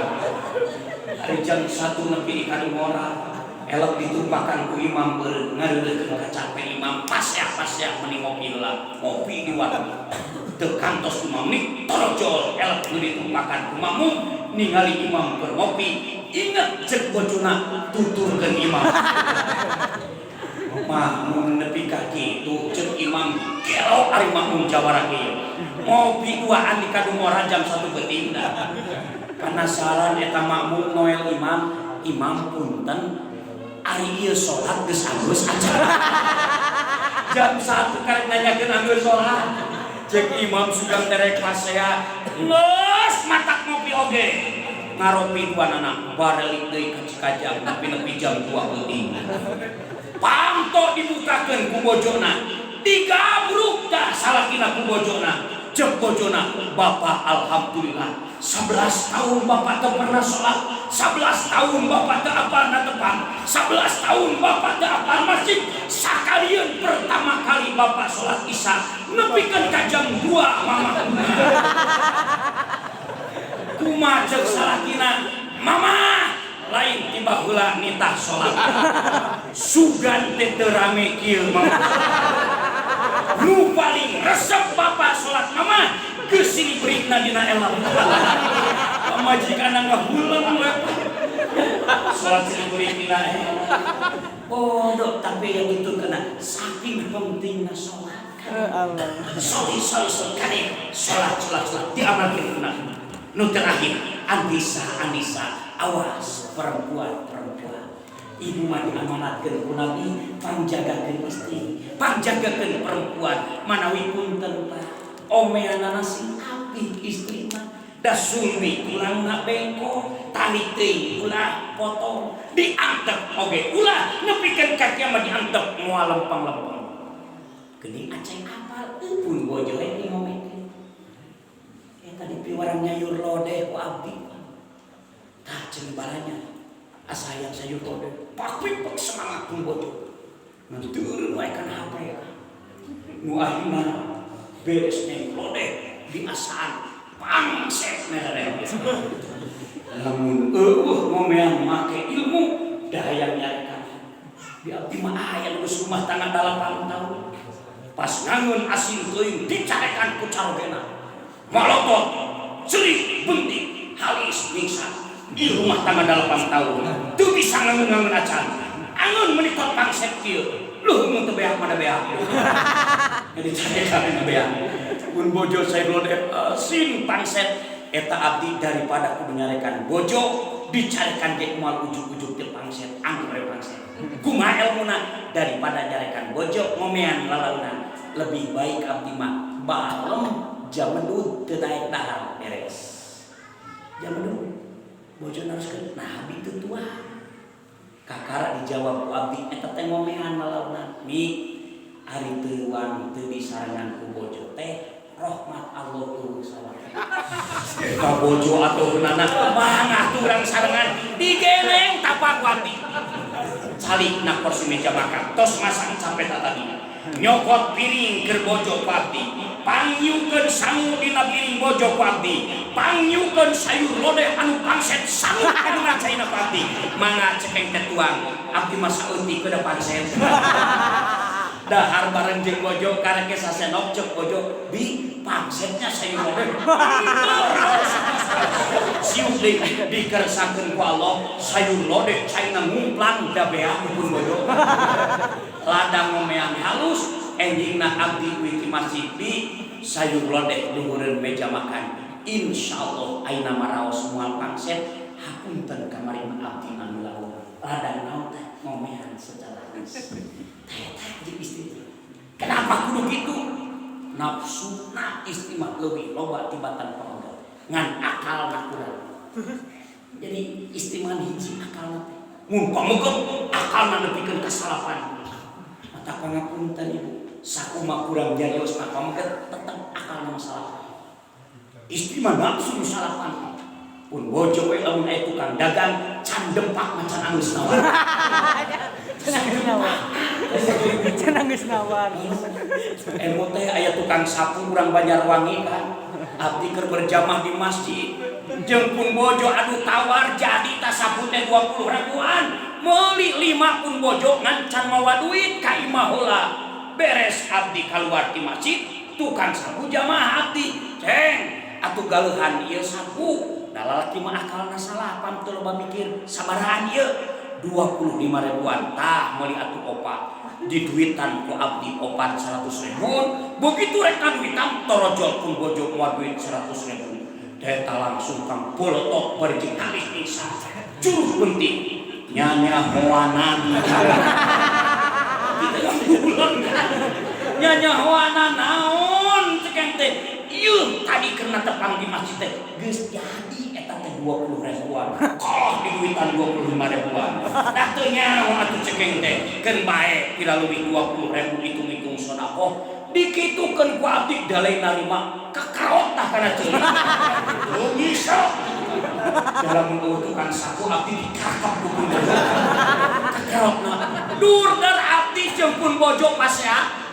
hari jam 1 nepi di Kadumora elok ditumpakan ku imam beureum ngareuleukeun kacape imam pas ya meni ngopi heula ngopi di warung teu kantos 5 menit torojol elok ditumpakan ku makmum ningali imam keur ngopi inget cek bojona tuturkeun imam makmum nepi ka kitu cek imam gelo ari makmum jawara kieu ngopi duaan di Kadumora jam 1 beuting penasaran eta makmum noel imam punten ari ieu salat geus anggeus acara jam 1 karek nanyakeun anggeus salat cek imam sugang terek pasea geus matak ngopi oge ngaropi duanana balik deui ka Cikajang nepi jam 2 beuting pamto dibukakeun ku bojona digabruk dah salakina ku bojona cek bojona bapak alhamdulillah 11 tahun bapak teu pernah sholat 11 tahun bapak teu apal na tepan 11 tahun bapak teu apal masjid sakalian pertama kali bapak sholat isya nepikeun ka jam 2 mama kumaha cek salakina mama lain tiba heula nitah sholat sugan teh teu rame kieu mama nu paling resep bapak sholat mama geus silibritna dina elok pamajikanna ngahuleung we sholat silibrit dina elok oh dok tapi yang itu kena saking pentingna sholat soli kali sholat diamalkeun nu terakhir Andisa awas perempuan ibu mah diamanatkeun ku Nabi panjagakeun istri panjagakeun perempuan manawi punten Pak omeanana si apih istri mah da sulmi tulangna bengkok tali teuing ulah potong diantep oge ulah nepikeun ka kieu mah diantep moal lempeng-lempeng geuning aceng apal pun bojo we ngomekeun eta dipiwarang nyayur lodeh ku abdi tah cenah baranya asayang sayur lodeh pakpik semangat pun bojo nanti turun wae kan HP ya nu akhirna beres neng lodeh di asaan pangset mereh lamun ngomean make ilmu dahayang nyarekan di abdi mah aya geus rumah tangga 8 tahun pas ngangun asin teuing dicarekan ku carogena malotot celik bentik halis mingsan di rumah tangga 8 tahun teu bisa ngangun acan angun menikot pangset kieu luh mun teu beak mah beak jadi carekan beak mun bojo saya lodeh sin pangset eta abdi daripada kudu nyarekan bojo dicarikan ge moal ujug-ujug teu pangset anggur pangset kumaha elmuna daripada nyarekan bojo ngomean lalaunan lebih baik abdi mah balem jam medud teu daek dahar beres jam medud bojo naruskeun nah abdi teu tua kakara dijawab ku abdi eta teh ngomean lalaunan mi ari teuang teu disarangan ku bojo teh rahmat Allah tuh salah. Ka bojo atuhnana mangah turang sarengan digeleng tapak wati. Calikna kursi meja makan tos masang sampai tadi. Nyokot piring keur bojo pati. Pangyukeun sangu dina piring bojo pati. Pangyukeun sayur lodeh anu pangset sangu anu ngacaina pati. Mangga cekeng tetuang abdi masa eutik ke depan pangset. Dahar bareng jeung bojo karek sasenok cek bojo bi pangsetnya sayur lodeh siuk dikersakeun ku Allah sayur lodeh caina ngumplang da beak pun bojo ladang ngomean halus enjingna abdi wiki masjid di sayur lodeh luhureun meja makan insyaallah ayeuna maraos moal pangset hapunten kamari abdi anu lauk radang naon teh ngomehan secara halus. Teh jeung istri. Kenapa kudu kitu? Nafsuna istri mah leuwih loba tibatan pamoga. Ngan akalna kurang. Jadi istri mah hiji akalna teh. Mun pamoga akalna nepikeun kasalapan. Mata pangapunten ibu. Sakumaha kurang jarios mah pamoga tetep akalna masalah. Istri mah nafsu salapan. Pun bojo we lamun aya tukang dagang can dempak macan anggeus nawar. Can anggeus nawar. Emo teh aya tukang sapu urang Banjarwangi kan. Abdi keur berjamaah di masjid. Jeung pun bojo adu tawar jadi tas sapu teh 20 ribuan. Meuli 5 pun bojo ngan can mawa duit ka imah heula. Beres abdi kaluar ti masjid, tukang sapu jamaah abdi. Ceng, atuh galeuhan ieu sapu. Da lalaki mah akalna salapan teu loba mikir sabarahan ieu 25 ribuan tah meuli atuh opat diduitan ku abdi opat 100 ribu begitu rek ngaduitan torojol pun bojo moal duit 100 ribu eta langsung kang polotok bari jeung alis pisan curuh penting nyanya hoanan nyanya hoanan naon cekeng teh ieu tadi kena tepang di masjid teh geus jadi eta teh 20 ribuan. Kah diduitan 25 ribuan. Dah teu nyaho atuh cekeng teh. Keun bae pira leuwih 20 ribu hitung-hitung sedekah. Dikitukeun ku abdi dalai narima kakaot tah kana ceuk. Teu bisa. Dalam tukang sapu abdi dikakap ku pun. Kakaotna. Dur dar abdi jeung pun bojo pasehat.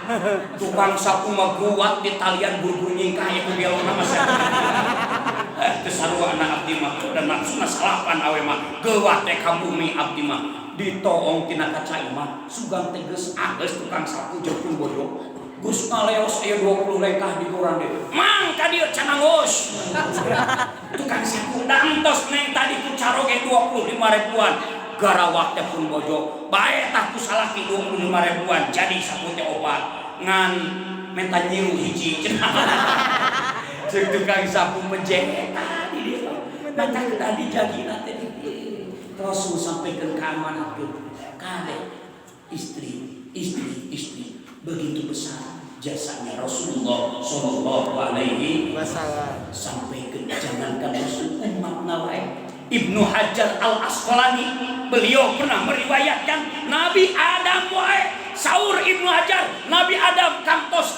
Tukang sapu mah guat di talian buru-buru nyingkah ieu belona mah teu sarua anak abdi mah dan maksudna salapan awe mah geuwah teh ka bumi abdi mah ditoong tina kaca imah sugang teh geus ageus tukang sapu jeung pun bojo geus ngaleos aya 20 lengkah di kurang deh mang ka dieu can angos tukang sapu dantos neng tadi ku caroge 25 ribuan garawak teh pun bojo bae tah ku salaki 25 ribuan jadi sapu teh opat ngan menta nyiru hiji jeung tukang sapu menjeheta di dieu mata tadi jagina teh Rasul sampaikan ke amanatkeun kade istri begitu besar jasanya Rasulullah sallallahu alaihi wasallam sampaikan jangankan Rasul umat nawae Ibnu Hajar Al-Asqalani beliau pernah meriwayatkan Nabi Adam wae saur Ibnu Hajar Nabi Adam kantos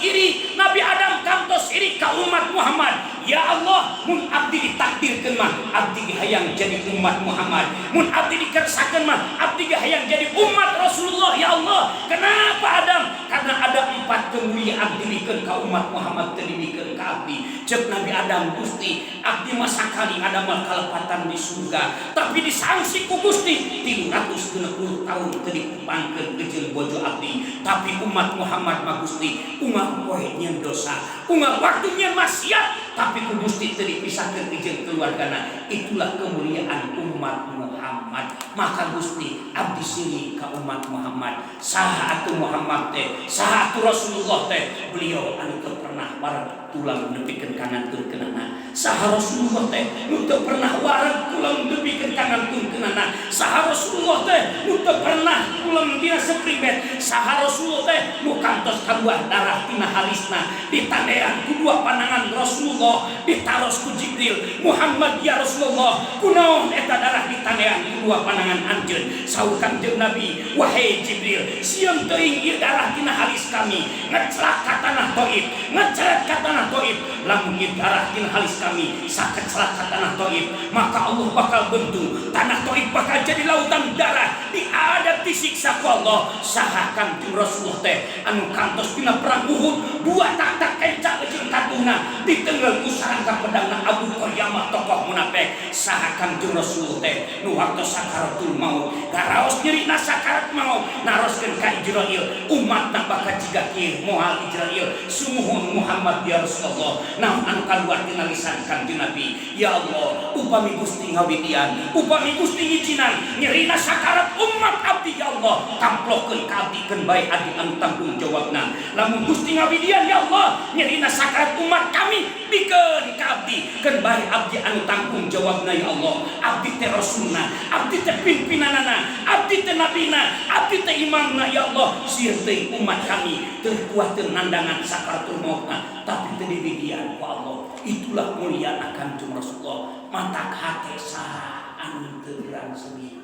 iri ka umat Muhammad ya Allah mun abdi ditakdirkeun mah abdi hayang jadi umat Muhammad mun abdi dikersakeun mah abdi hayang jadi umat Rasulullah ya Allah kenapa Adam karena ada 4 kemuliaan abdi dikeun ka umat Muhammad teu dikeun ka abdi ceuk Nabi Adam Gusti abdi mah sakali ada mah kalepatan di surga tapi disangsi ku Gusti 360 tahun teu dipangkeun kejeul bojo abdi tapi umat Muhammad mah Gusti umat poe nyeun dosa umat waktunya maksiat tapi ku Gusti teu dipisahkeun jeung keluargana itulah kemuliaan umat Muhammad maka Gusti abdi siri ka umat Muhammad saha atuh Muhammad teh saha atuh Rasulullah teh beliau anu teu pernah wareg tulang nepikeun kangankeunana saha Rasulullah teh nu teu pernah wareg tulang nepikeun kangankeunana saha Rasulullah teh nu teu pernah tulang dina sepribet saha Rasulullah teh nu kantos kaluar darah tina halisna ditandean ku dua pandangan Rasulullah ditaros ku Jibril Muhammad ya Rasulullah kunaon eta darah ditandean ku dua pandangan anjeun saur Kanjeng Nabi wahai Jibril sieun teuing ieu darah tina halis kami ngeclak ka tanah Taif ngeceret ka tanah Taif lamun ieu darah tina halis kami sakeclak ka tanah Taif maka Allah bakal bentuk tanah Taif bakal jadi lautan darah diadab disiksa ku Allah saha Kanjeng Rasulullah teh anu kantos dina perang Uhud dua tatak kencang jeung katuna ditenggel ku sarangka pedangna Abu Qayyamah tokoh munafik saha Kanjeng Rasul teh nu waktu sakaratul maut garaos nyerina sakarat maut naroskeun ka Israil umatna bakal jiga kieu moal Israil sumuhun Muhammad ya Rasulullah naon anu kaluar tina lisan Kanjeng Nabi ya Allah upami Gusti ngawidian upami Gusti ngijinan nyerina sakarat umat abdi abdi ya Allah kamplokeun ka abdi keun bae abdi anu tanggung jawabna. Lamun Gusti ngawidian ya Allah nyerina sakarat umat kami bikeun ka abdi keun bae abdi anu tanggung jawabna ya Allah. Abdi teh rasulna, abdi teh pimpinanana, abdi teh nabina, abdi teh imamna ya Allah. Sieun teh umat kami teu kuat teu nandangan sakaratul mautna tapi teu diwidian ku Allah. Itulah mulia akan Rasulullah. Mata hate saha anu teu urang sedih.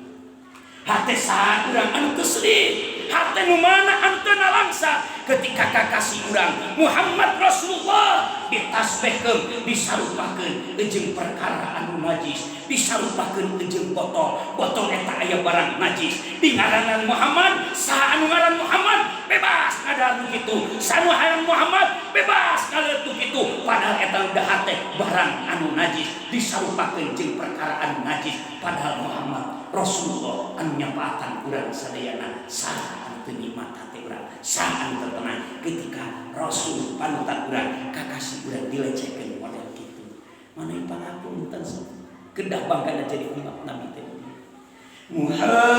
Hate saha urang anu teu sedih. Hate nu mana anu teu nalangsa ketika kakasih urang Muhammad Rasulullah ditasbihkeun, disarupakeun jeung perkara anu najis, disarupakeun jeung botol eta aya barang najis. Di ngaranan Muhammad, saha anu ngaran Muhammad bebas ngadalu kitu. Sanu ngaran Muhammad bebas ngaletu kitu. Padahal eta udah hate barang anu najis disarupakeun jeung perkara anu najis. Padahal Muhammad Rasulullah anu nyapaatan urang sadayana saha anu teu nikmat hate urang, saha anu tertenang ketika Rasul panutan urang kakasih urang dilecehkeun model kitu. Mana pangapunten kedah bangkana jadi umat Nabi teh. Muhammadun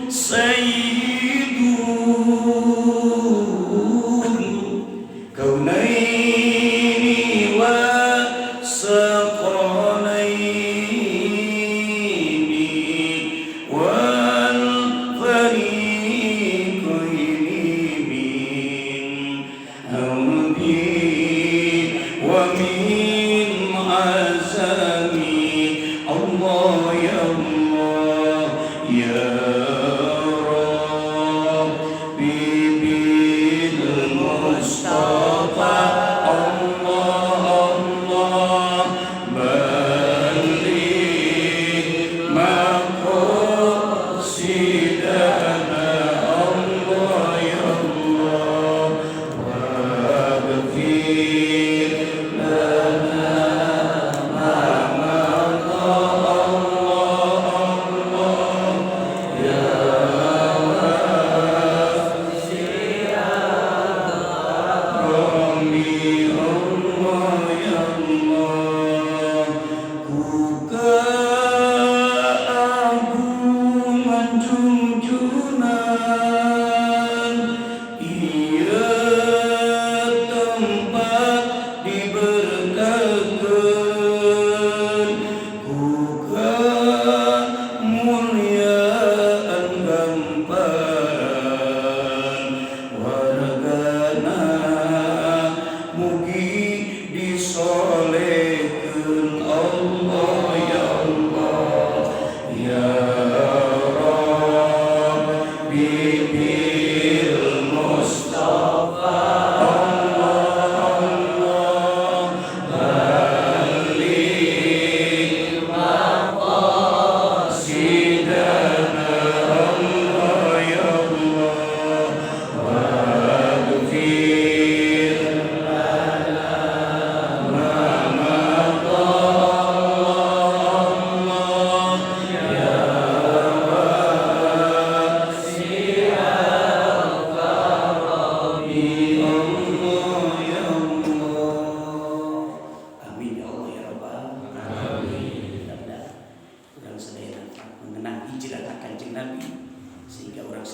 sayyidun kaunaini wa saqalaini wal fariqaini min awdi wa min azami. Allah ya Allah ya Rabbi bil Mustafa. Allah Allah baligh maqasidana. Allah ya Allah waghfir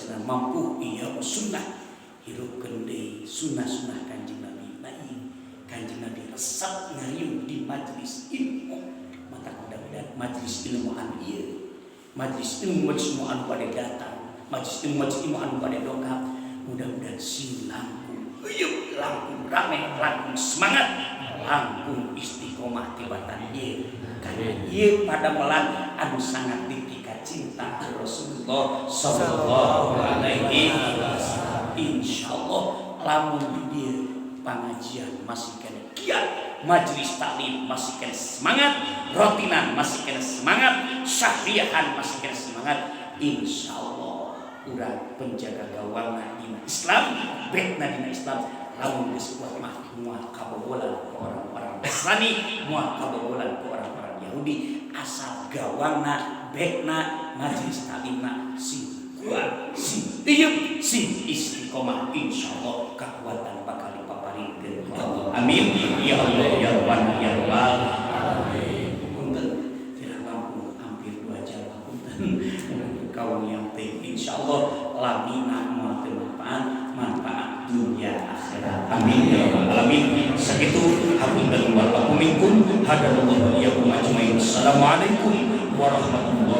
lana mampu iya sunnah hirupkeun deui sunnah-sunnah Kanjeng Nabi. Kanjeng Nabi resep ngariung di majelis ilmu. Mata mudah-mudahan majelis ilmu anu ieu, majelis ilmu anu pada datang, majelis ilmu anu pada dongkap, mudah-mudahan sing langkung euyeup, langkung rame, langkung semangat, langkung istiqomah tibatan ieu. Karena ieu pada melan anu sangat dipikat cinta Rasulullah sallallahu alaihi wasallam. Insyaallah lamun di dieu pengajian masih kena giat, majelis taklim masih kena semangat, rotinan masih kena semangat, syahriyahan masih kena semangat. Insyaallah urang penjaga gawangna dina Islam, bekna dina Islam, lamun geus kuat mah moal kabobolan ke orang-orang Nasrani, moal kabobolan ke orang-orang Yahudi, asal gawangna bekna majelis taklimna sing kuat, sing tiyeup, sing istiqomah, insyaallah kekuatan bakal dipaparingkeun Allah. Amin ya Allah ya Rabbana ya Rabbal alamin. Punten tidak mampu hampir 2 jam punten. kawan yang tinggi insyaallah lamina manfaat dunia akhirat amin ya rabbal alamin. Sakitu hapunten wa lakum minkum hadanallahu wa iyyakum ajmain. Assalamualaikum warahmatullahi